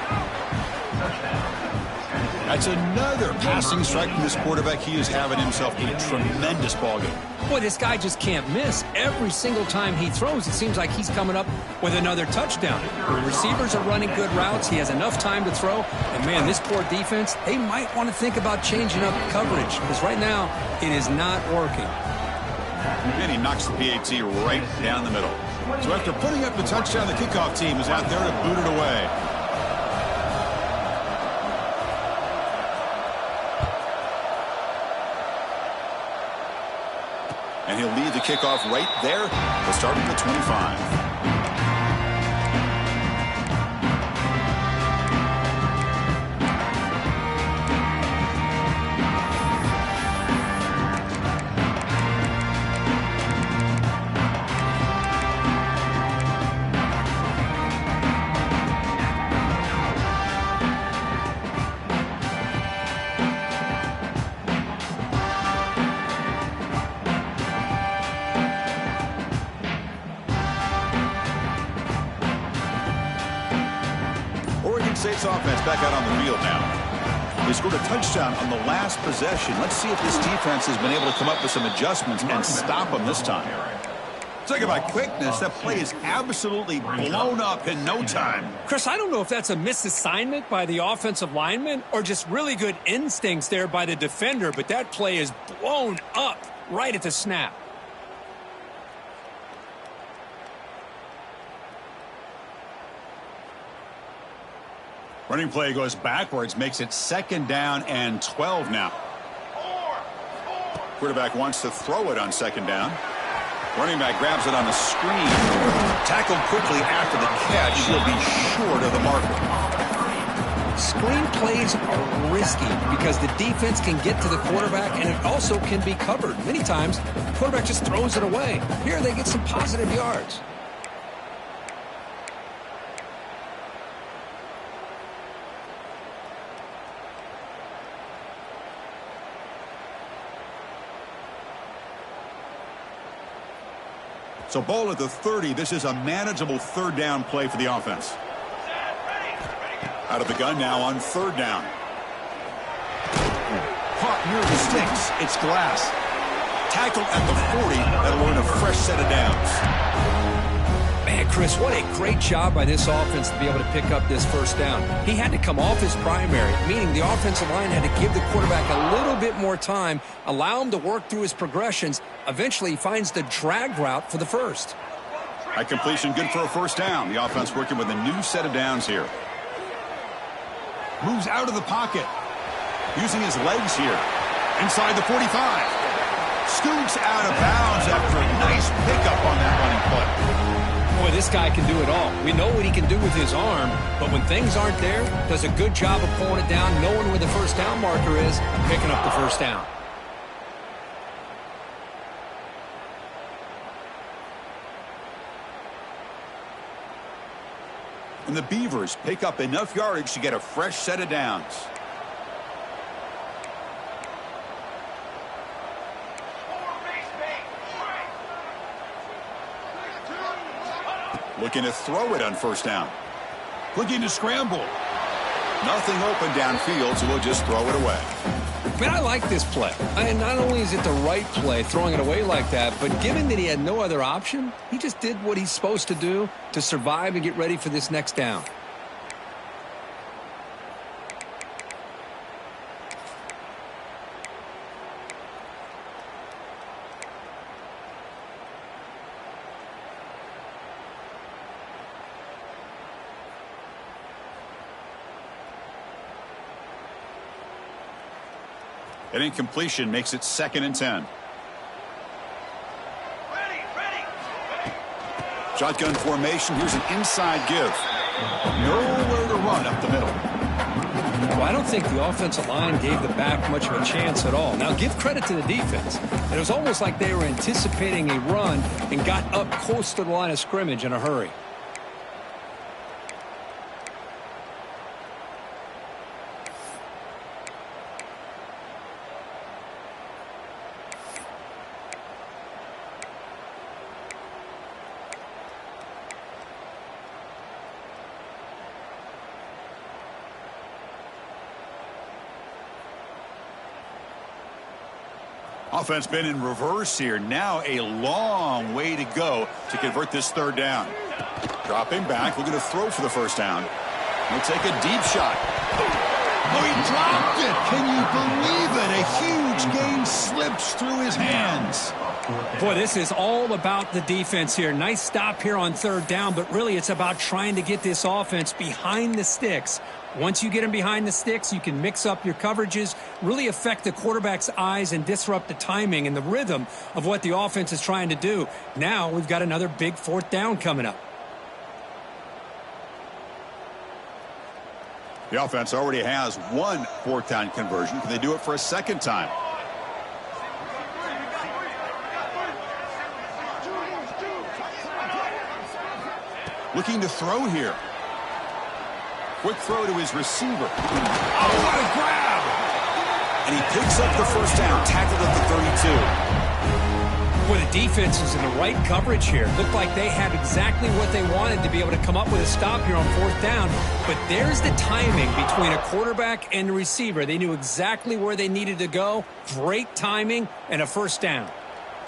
That's another passing strike from this quarterback. He is having himself a tremendous ballgame. Boy, this guy just can't miss. Every single time he throws, it seems like he's coming up with another touchdown. The receivers are running good routes. He has enough time to throw. And, man, this poor defense, they might want to think about changing up coverage because right now it is not working. And he knocks the PAT right down the middle. So after putting up the touchdown, the kickoff team is out there to boot it away. And he'll lead the kickoff right there. We'll start at the 25. State's offense back out on the field now. They scored a touchdown on the last possession. Let's see if this defense has been able to come up with some adjustments and stop them this time. Talk about quickness. That play is absolutely blown up in no time. Chris, I don't know if that's a misassignment by the offensive lineman or just really good instincts there by the defender, but that play is blown up right at the snap. Running play goes backwards, makes it 2nd down and 12 now. Quarterback wants to throw it on 2nd down. Running back grabs it on the screen. Tackled quickly after the catch. He'll be short of the marker. Screen plays are risky because the defense can get to the quarterback and it also can be covered. Many times, the quarterback just throws it away. Here they get some positive yards. So ball at the 30. This is a manageable 3rd down play for the offense. Out of the gun now on 3rd down. Caught near the sticks. It's Glass. Tackled at the 40. That'll earn a fresh set of downs. Man, Chris, what a great job by this offense to be able to pick up this first down. He had to come off his primary, meaning the offensive line had to give the quarterback a little bit more time, allow him to work through his progressions. Eventually, he finds the drag route for the first. High completion, good for a first down. The offense working with a new set of downs here. Moves out of the pocket. Using his legs here. Inside the 45. Scoots out of bounds after a nice pickup on that running play. Boy, this guy can do it all. We know what he can do with his arm, but when things aren't there, does a good job of pulling it down, knowing where the first down marker is, picking up the first down. And the Beavers pick up enough yardage to get a fresh set of downs. Looking to throw it on first down. Looking to scramble. Nothing open downfield, so we'll just throw it away. Man, I like this play. And not only is it the right play, throwing it away like that, but given that he had no other option, he just did what he's supposed to do to survive and get ready for this next down. An incompletion makes it 2nd and 10. Shotgun formation. Here's an inside give. Nowhere to run up the middle. Well, I don't think the offensive line gave the back much of a chance at all. Now, give credit to the defense. It was almost like they were anticipating a run and got up close to the line of scrimmage in a hurry. Offense been in reverse here. Now a long way to go to convert this 3rd down. Dropping back, looking to throw for the first down. He'll take a deep shot. Oh, he dropped it. Can you believe it? A huge gain slips through his hands. Boy, this is all about the defense here. Nice stop here on 3rd down, but really it's about trying to get this offense behind the sticks. Once you get them behind the sticks, you can mix up your coverages, really affect the quarterback's eyes and disrupt the timing and the rhythm of what the offense is trying to do. Now we've got another big 4th down coming up. The offense already has one 4th down conversion. Can they do it for a 2nd time? Looking to throw here. Quick throw to his receiver. Oh, what a grab! And he picks up the first down, tackled at the 32. Boy, the defense is in the right coverage here. Looked like they had exactly what they wanted to be able to come up with a stop here on 4th down. But there's the timing between a quarterback and the receiver. They knew exactly where they needed to go. Great timing and a first down.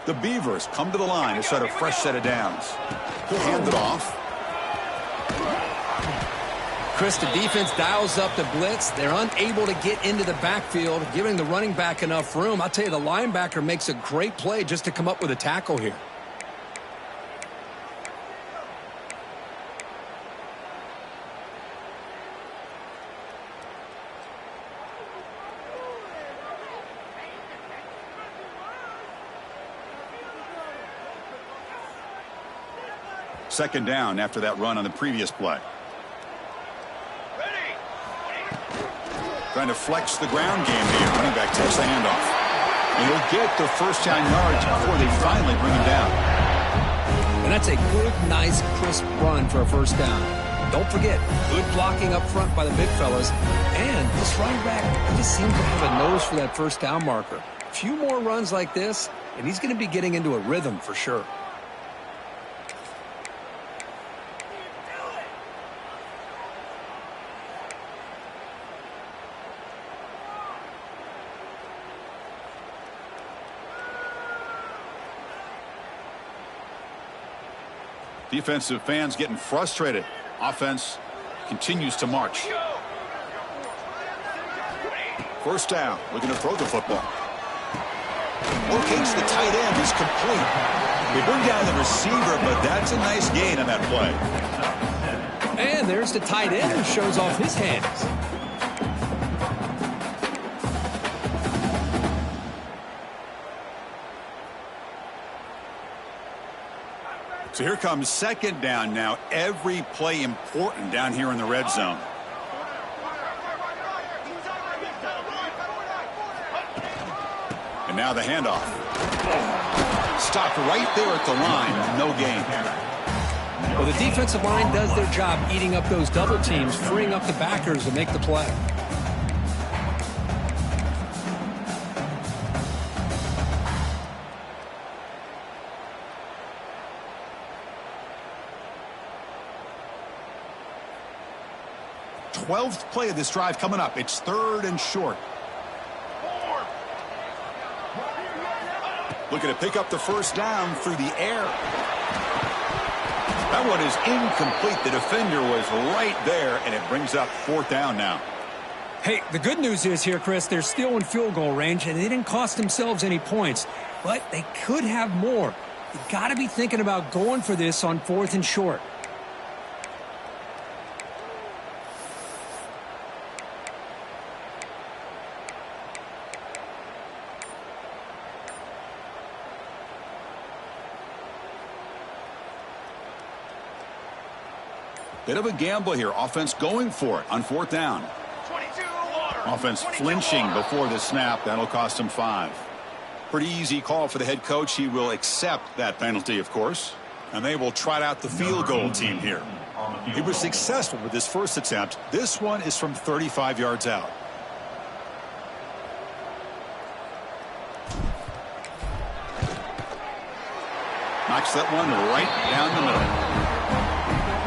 The Beavers come to the line to start a fresh set of downs. He'll hand it off. Chris, the defense dials up the blitz. They're unable to get into the backfield, giving the running back enough room. I'll tell you, the linebacker makes a great play just to come up with a tackle here. Second down after that run on the previous play. Trying to flex the ground game here. Running back takes the handoff. And he'll get the first down yards before they finally bring him down. And that's a good, nice, crisp run for a first down. Don't forget, good blocking up front by the big fellas. And this running back, he just seems to have a nose for that first down marker. A few more runs like this, and he's going to be getting into a rhythm for sure. Defensive fans getting frustrated. Offense continues to march. First down, looking to throw the football. Locates the tight end, is complete. They bring down the receiver, but that's a nice gain on that play. And there's the tight end who shows off his hands. Here comes second down now. Every play important down here in the red zone. And now the handoff. Stopped right there at the line. No gain. Well, the defensive line does their job eating up those double teams, freeing up the backers to make the play. Twelfth play of this drive coming up. It's third and short. Looking to pick up the first down through the air. That one is incomplete. The defender was right there, and it brings up fourth down now. Hey, the good news is here, Chris, they're still in field goal range, and they didn't cost themselves any points, but they could have more. You got to be thinking about going for this on fourth and short. Bit of a gamble here. Offense going for it on fourth down. 22 water. Offense 22 flinching water. before the snap. That'll cost him 5. Pretty easy call for the head coach. He will accept that penalty, of course. And they will trot out the field goal team here. He was successful with his first attempt. This one is from 35 yards out. Knocks that one right down the middle.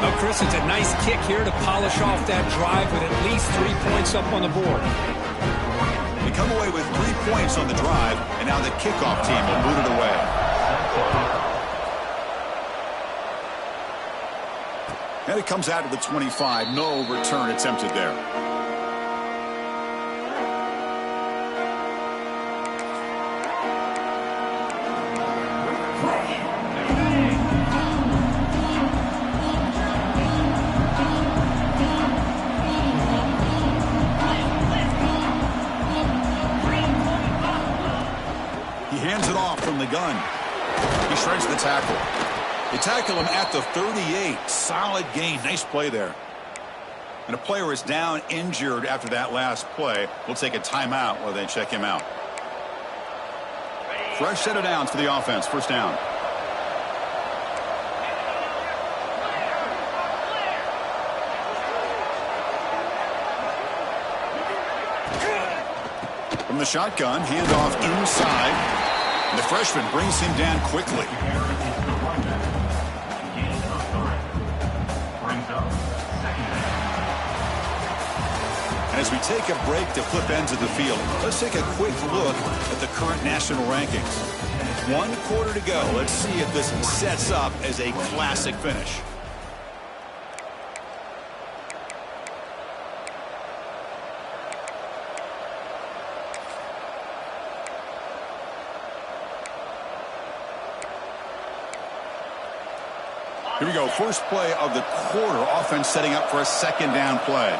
Well, Chris, it's a nice kick here to polish off that drive with at least 3 points up on the board. They come away with 3 points on the drive, and now the kickoff team will boot it away. And it comes out of the 25. No return attempted there. The gun. He shreds the tackle. They tackle him at the 38. Solid gain. Nice play there. And a player is down injured after that last play. We'll take a timeout while they check him out. Fresh set of downs for the offense. First down. From the shotgun, handoff inside. And the freshman brings him down quickly. And as we take a break to flip ends of the field, let's take a quick look at the current national rankings. 1 quarter to go. Let's see if this sets up as a classic finish. Here we go. First play of the quarter. Offense setting up for a second down play.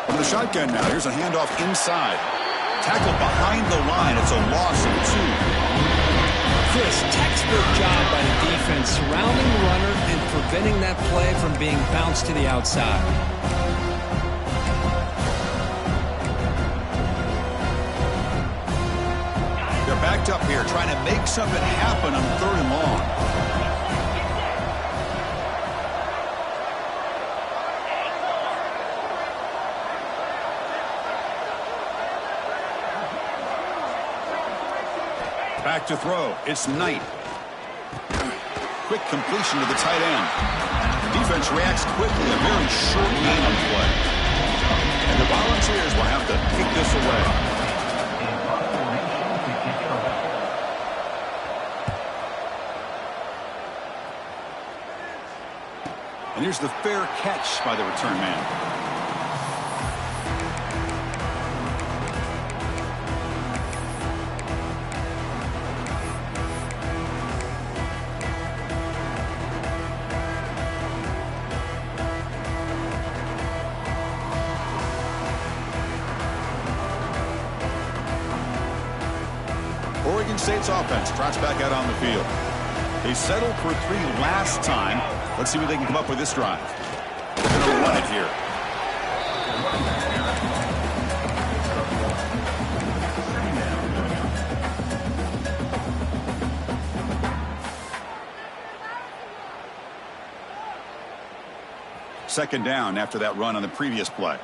From the shotgun now. Here's a handoff inside. Tackled behind the line. It's a loss of 2. Chris, textbook job by the defense surrounding the runner and preventing that play from being bounced to the outside. Backed up here, trying to make something happen on 3rd and long. Back to throw. It's Knight. Quick completion to the tight end. Defense reacts quickly. A very short gain on play. And the Volunteers will have to kick this away. And here's the fair catch by the return man. Oregon State's offense trots back out on the field. They settled for 3 last time. Let's see what they can come up with this drive. They're going to run it here. Second down after that run on the previous play.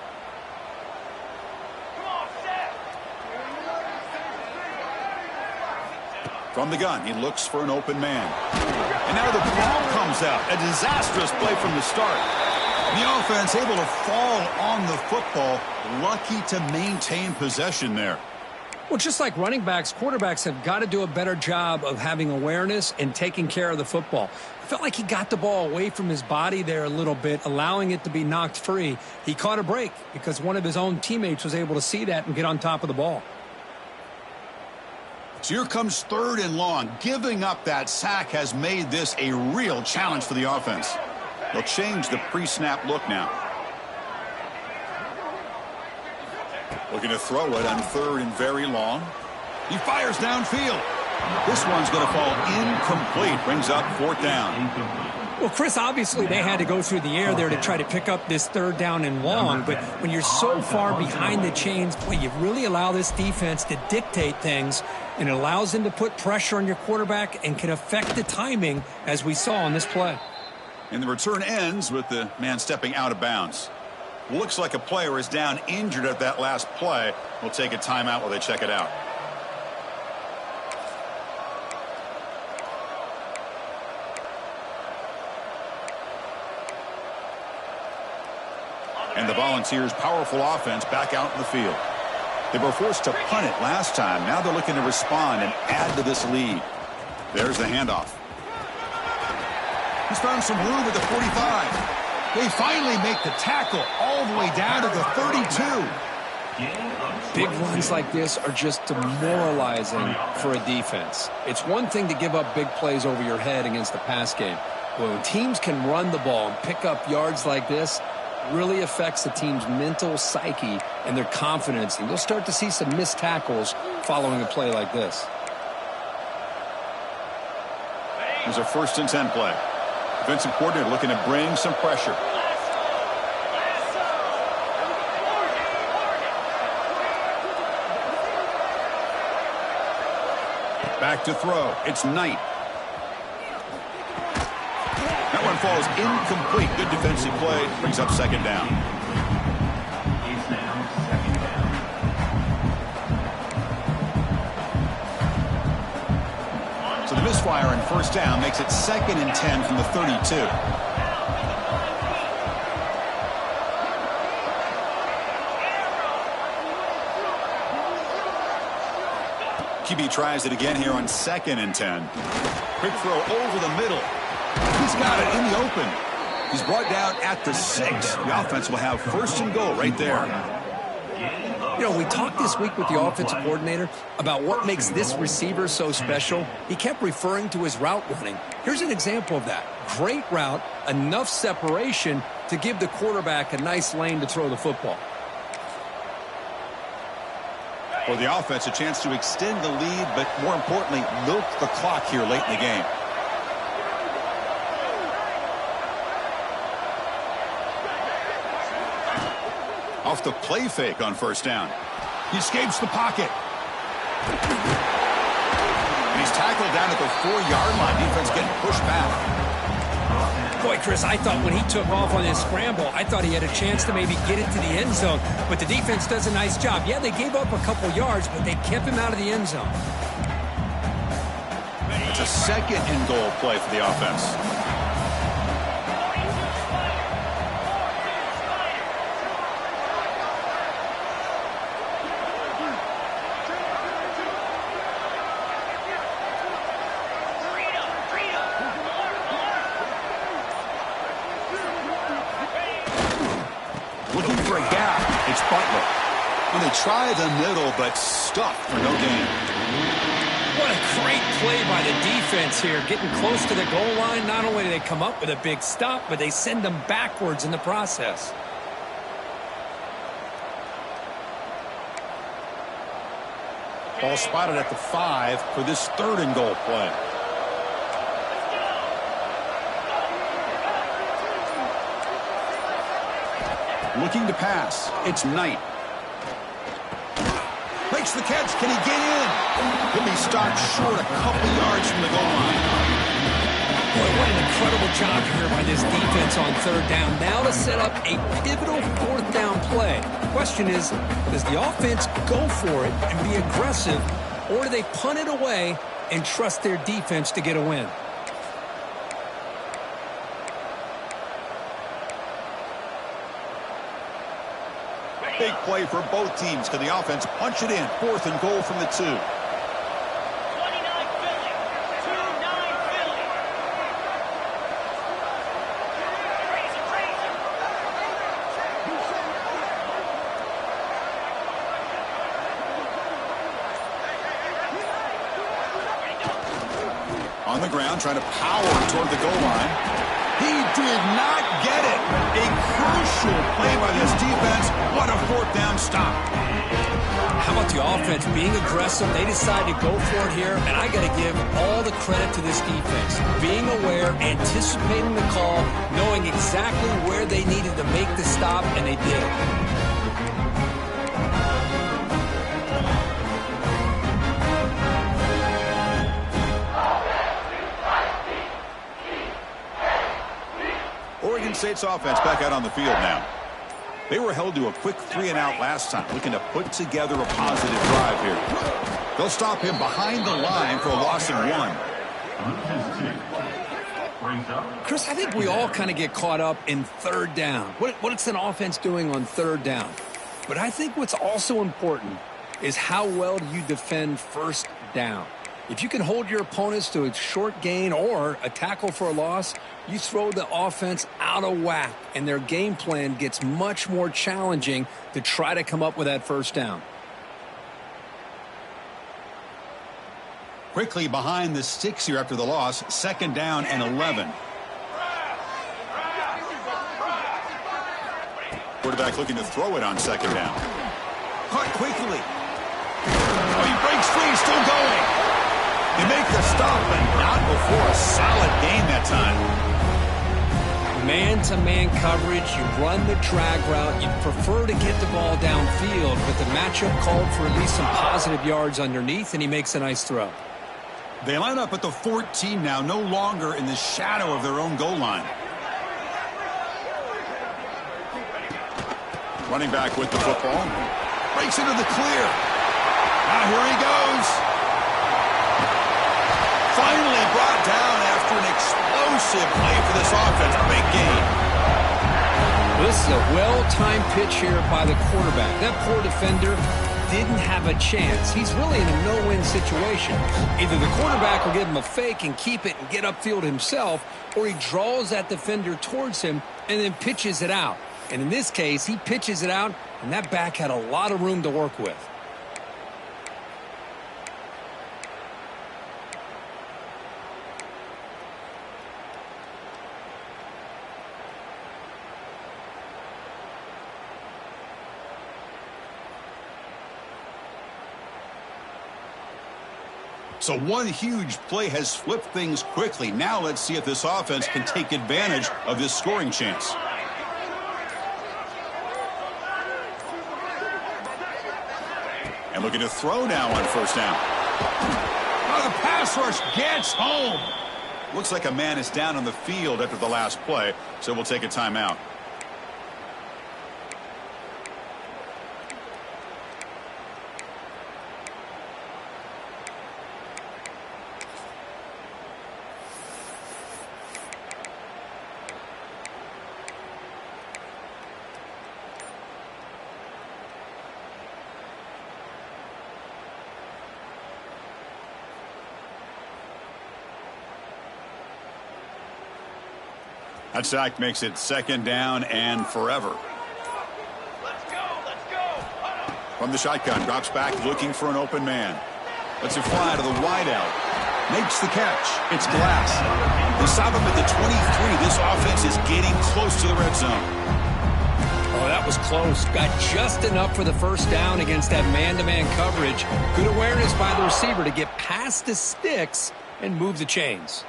From the gun, he looks for an open man. And now the ball comes out. A disastrous play from the start. The offense able to fall on the football. Lucky to maintain possession there. Well, just like running backs, quarterbacks have got to do a better job of having awareness and taking care of the football. I felt like he got the ball away from his body there a little bit, allowing it to be knocked free. He caught a break because one of his own teammates was able to see that and get on top of the ball. So here comes 3rd and long. Giving up that sack has made this a real challenge for the offense. They'll change the pre-snap look now. Looking to throw it on 3rd and very long. He fires downfield. This one's going to fall incomplete. Brings up 4th down. Well, Chris, obviously they had to go through the air there to try to pick up this 3rd down and long. But when you're so far behind the chains, boy, you really allow this defense to dictate things. And it allows them to put pressure on your quarterback and can affect the timing, as we saw on this play. And the return ends with the man stepping out of bounds. Looks like a player is down injured at that last play. We'll take a timeout while they check it out. And the Volunteers' powerful offense back out in the field. They were forced to punt it last time. Now they're looking to respond and add to this lead. There's the handoff. He's found some room at the 45. They finally make the tackle all the way down to the 32. Big runs like this are just demoralizing for a defense. It's one thing to give up big plays over your head against the pass game. But when teams can run the ball and pick up yards like this, really affects the team's mental psyche and their confidence. And you'll start to see some missed tackles following a play like this. There's a 1st and 10 play. Defensive coordinator looking to bring some pressure. Back to throw. It's Knight. That one falls incomplete. Good defensive play. Brings up 2nd down. It's now 2nd down. So the misfire in 1st down makes it 2nd and 10 from the 32. QB tries it again here on 2nd and 10. Quick throw over the middle. He's got it in the open. He's brought down at the 6. The offense will have 1st and goal right there. You know, we talked this week with the offensive coordinator about what makes this receiver so special. He kept referring to his route running. Here's an example of that. Great route, enough separation to give the quarterback a nice lane to throw the football. For the offense, a chance to extend the lead, but more importantly, milk the clock here late in the game. Off the play fake on 1st down. He escapes the pocket. And he's tackled down at the 4-yard line. Defense getting pushed back. Boy, Chris, I thought when he took off on his scramble, I thought he had a chance to maybe get it to the end zone. But the defense does a nice job. Yeah, they gave up a couple yards, but they kept him out of the end zone. It's a 2nd and goal play for the offense. Looking for a gap. It's Butler. And they try the middle, but stuffed for no gain. What a great play by the defense here. Getting close to the goal line, not only do they come up with a big stop, but they send them backwards in the process. Ball spotted at the 5 for this 3rd and goal play. Looking to pass. It's Knight. Makes the catch. Can he get in? He'll be stopped short a couple yards from the goal line. Boy, what an incredible job here by this defense on 3rd down. Now to set up a pivotal 4th down play. Question is, does the offense go for it and be aggressive, or do they punt it away and trust their defense to get a win? Big play for both teams. Can the offense punch it in? 4th and goal from the 2. 29 Philly. 2-9 Philly. On the ground, trying to power toward the goal line. He did not get it. A crucial play by this defense. What a 4th down stop. How about the offense being aggressive? They decided to go for it here, and I got to give all the credit to this defense. Being aware, anticipating the call, knowing exactly where they needed to make the stop, and they did it. Oregon State's offense back out on the field now. They were held to a quick 3-and-out last time, looking to put together a positive drive here. They'll stop him behind the line for a loss of 1. Chris, I think we all kind of get caught up in 3rd down. What's an offense doing on 3rd down? But I think what's also important is how well do you defend 1st down. If you can hold your opponents to a short gain or a tackle for a loss, you throw the offense out of whack, and their game plan gets much more challenging to try to come up with that 1st down. Quickly behind the sticks here after the loss, 2nd down and 11. Quarterback looking to throw it on 2nd down. Caught quickly. Oh, he breaks free, still going. They make the stop, and not before a solid gain that time. Man-to-man coverage, you run the drag route, you prefer to get the ball downfield, but the matchup called for at least some positive yards underneath, and he makes a nice throw. They line up at the 14 now, no longer in the shadow of their own goal line. Running back with the football. Breaks into the clear. Now here he goes. Finally brought down after an explosive play for this offense. Big gain. This is a well-timed pitch here by the quarterback. That poor defender didn't have a chance. He's really in a no-win situation. Either the quarterback will give him a fake and keep it and get upfield himself, or he draws that defender towards him and then pitches it out. And in this case, he pitches it out, and that back had a lot of room to work with. So one huge play has flipped things quickly. Now let's see if this offense can take advantage of this scoring chance. And looking to throw now on 1st down. Oh, the pass rush gets home. Looks like a man is down on the field after the last play, so we'll take a timeout. That sack makes it 2nd down and forever. Let's go, let's go. From the shotgun, drops back looking for an open man. Lets it fly to the wideout. Makes the catch. It's Glass. They stop him at the 23. This offense is getting close to the red zone. Oh, Well, that was close. Got just enough for the first down against that man-to-man coverage. Good awareness by the receiver to get past the sticks and move the chains.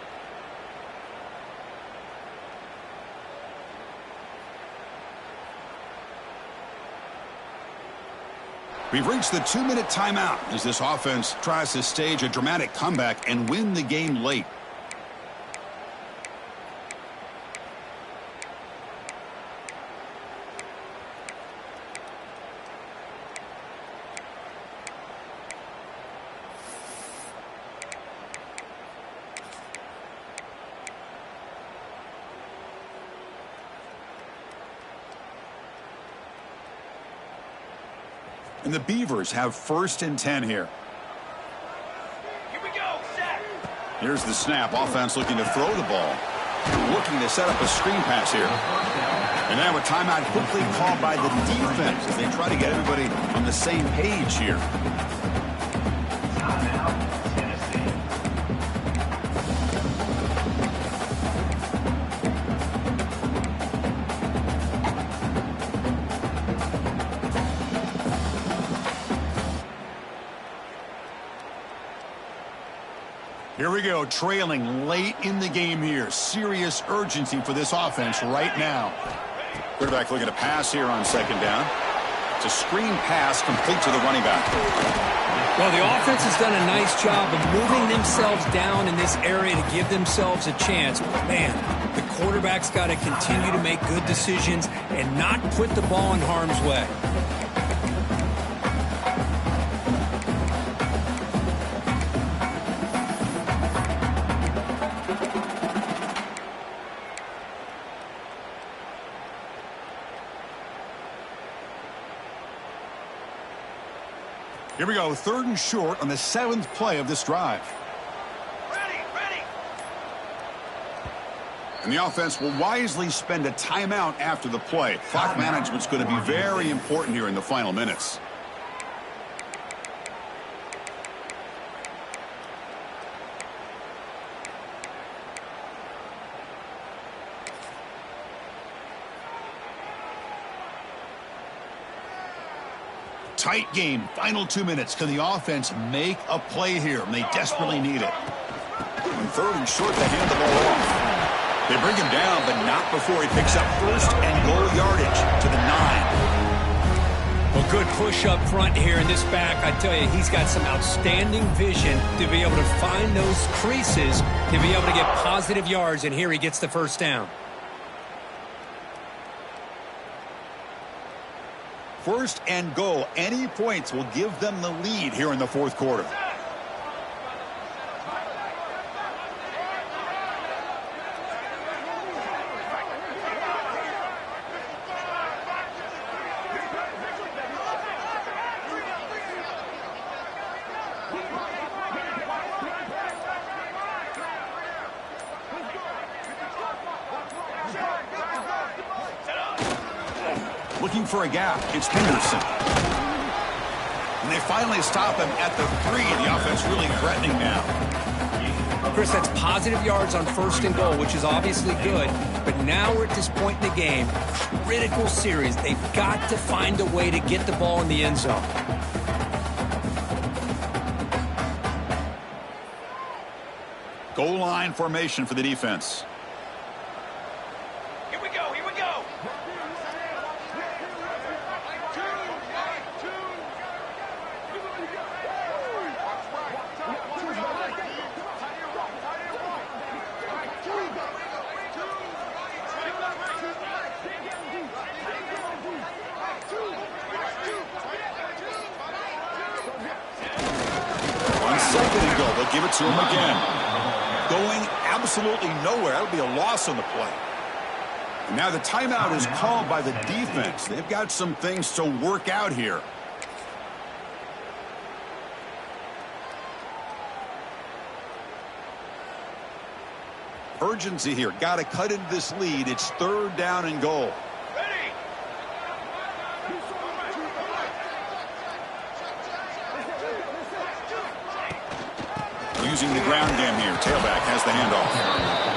We've reached the 2-minute timeout as this offense tries to stage a dramatic comeback and win the game late. And the Beavers have 1st and 10 here. Here we go, set. Here's the snap. Offense looking to throw the ball. Looking to set up a screen pass here. And now a timeout quickly called by the defense as they try to get everybody on the same page here. Timeout, Tennessee. Here we go, trailing late in the game here. Serious urgency for this offense right now. Quarterback looking to pass here on 2nd down. It's a screen pass complete to the running back. Well, the offense has done a nice job of moving themselves down in this area to give themselves a chance. But, man, the quarterback's got to continue to make good decisions and not put the ball in harm's way. Here we go, 3rd and short on the 7th play of this drive. Ready, ready. And the offense will wisely spend a timeout after the play. Clock management's going to be very important here in the final minutes. Tight game, final 2 minutes. Can the offense make a play here? And they desperately need it. On 3rd and short, they hand the ball off. They bring him down, but not before he picks up 1st and goal yardage to the 9. Well, good push up front here in this back. I tell you, he's got some outstanding vision to be able to find those creases, to be able to get positive yards, and here he gets the first down. 1st and goal. Any points will give them the lead here in the 4th quarter. Looking for a gap. It's Henderson. And they finally stop him at the 3. The offense really threatening now. Chris, that's positive yards on 1st and goal, which is obviously good. But now we're at this point in the game. Critical series. They've got to find a way to get the ball in the end zone. Goal line formation for the defense. Here we go, here we go. On 2nd and goal, they'll give it to him again. Going absolutely nowhere. That'll be a loss on the play. And now the timeout is called by the defense. They've got some things to work out here. Urgency here. Got to cut into this lead. It's 3rd down and goal. Ready. Using the ground game here. Tailback has the handoff.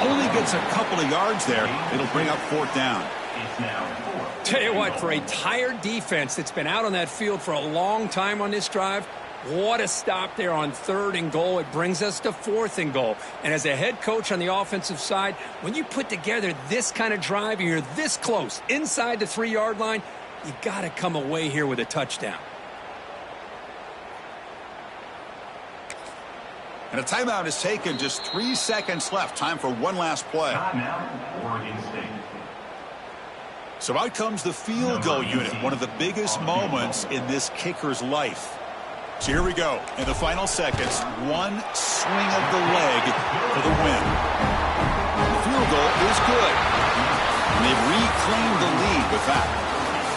Only gets a couple of yards there. It'll bring up 4th down. It's now 4th. Tell you what, for a tired defense that's been out on that field for a long time on this drive, what a stop there on 3rd and goal. It brings us to 4th and goal. And as a head coach on the offensive side, when you put together this kind of drive and you're this close inside the 3-yard line, you got to come away here with a touchdown. And a timeout is taken. Just 3 seconds left. Time for one last play. Timeout, Oregon State. So out comes the field goal unit, one of the biggest moments in this kicker's life. So here we go. In the final seconds, one swing of the leg for the win. The field goal is good. And they've reclaimed the lead with that.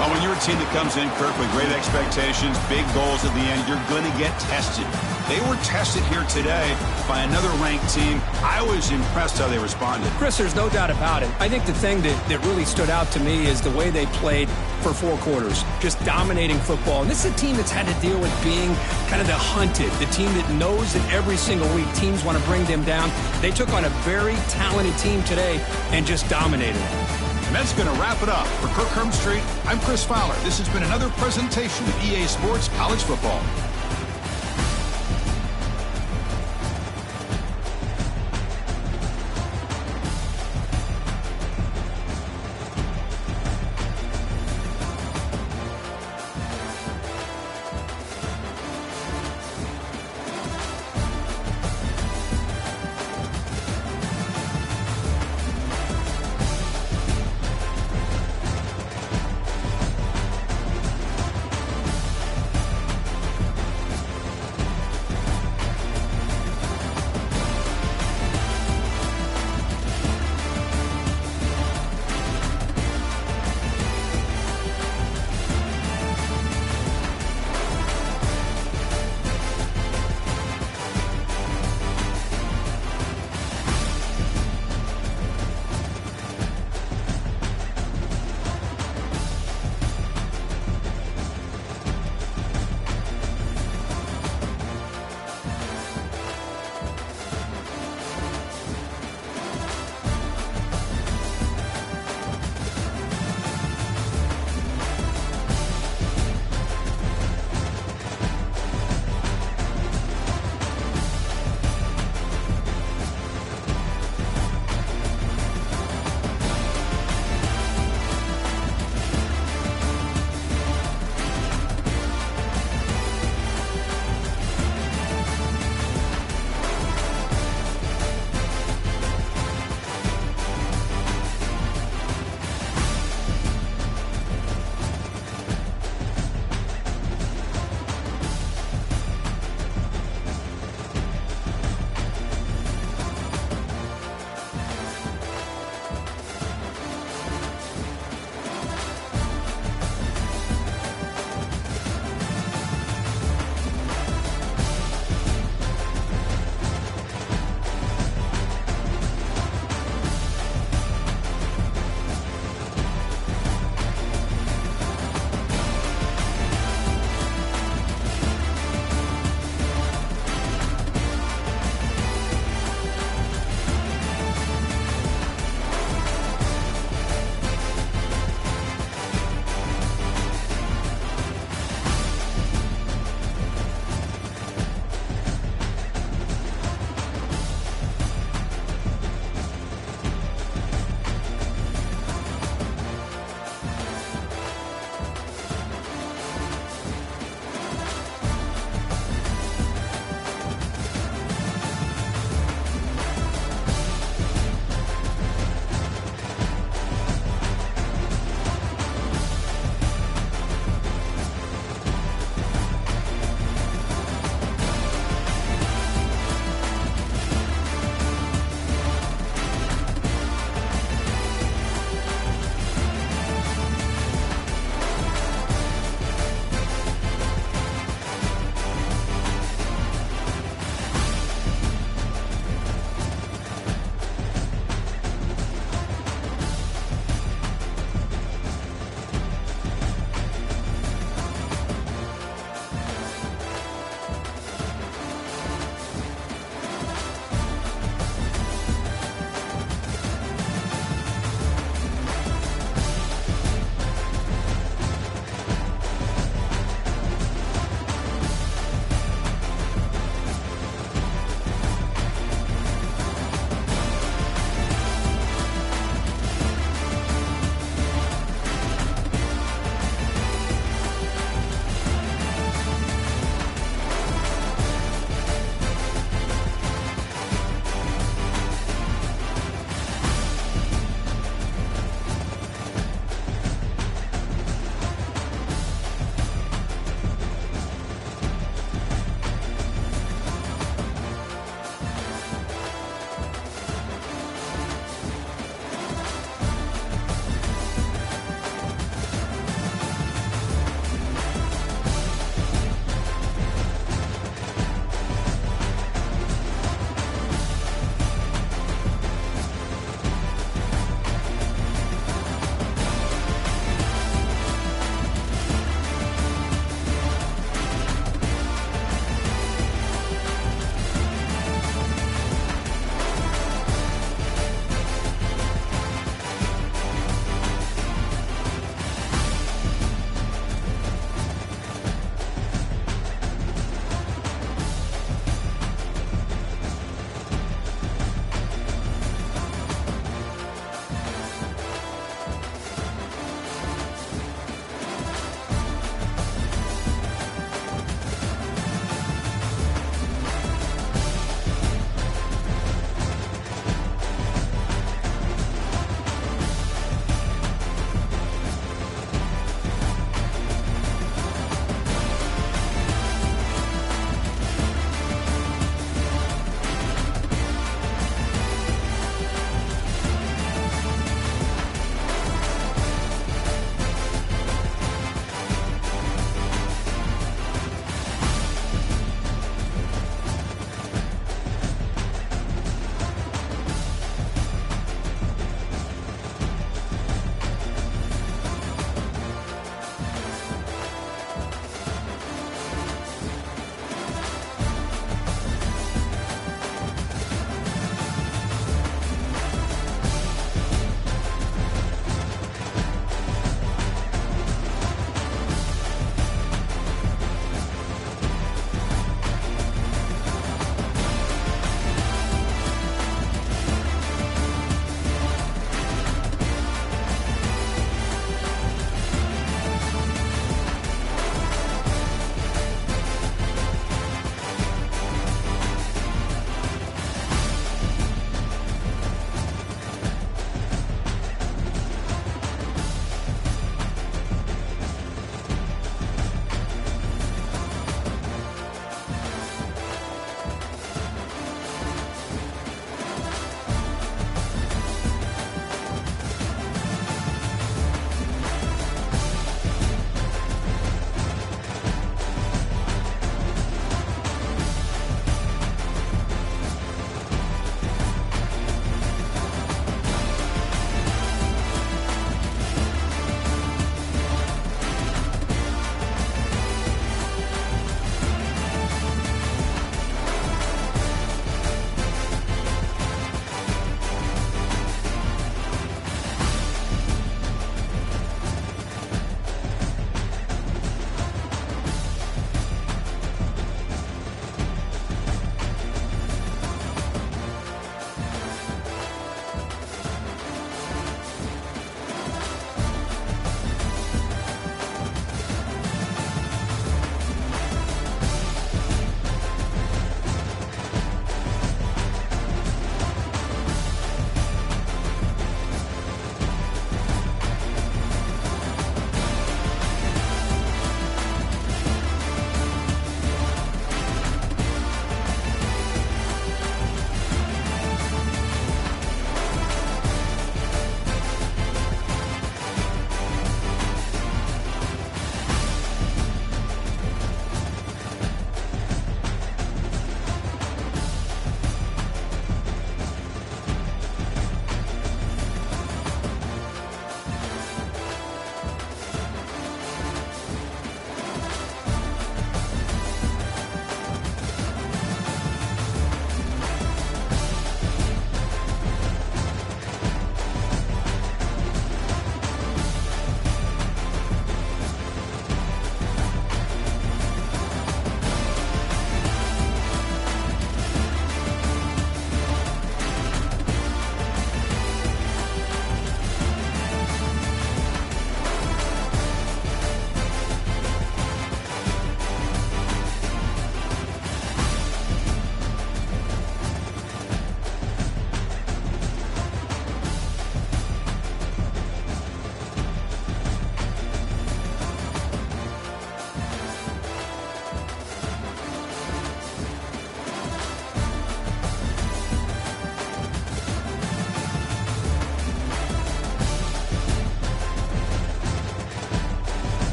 Well, when you're a team that comes in, Kirk, with great expectations, big goals at the end, you're going to get tested. They were tested here today by another ranked team. I was impressed how they responded. Chris, there's no doubt about it. I think the thing that really stood out to me is the way they played for 4 quarters, just dominating football. And this is a team that's had to deal with being kind of the hunted, the team that knows that every single week teams want to bring them down. They took on a very talented team today and just dominated it. And that's going to wrap it up. For Kirk Hermstreet, I'm Chris Fowler. This has been another presentation of EA Sports College Football.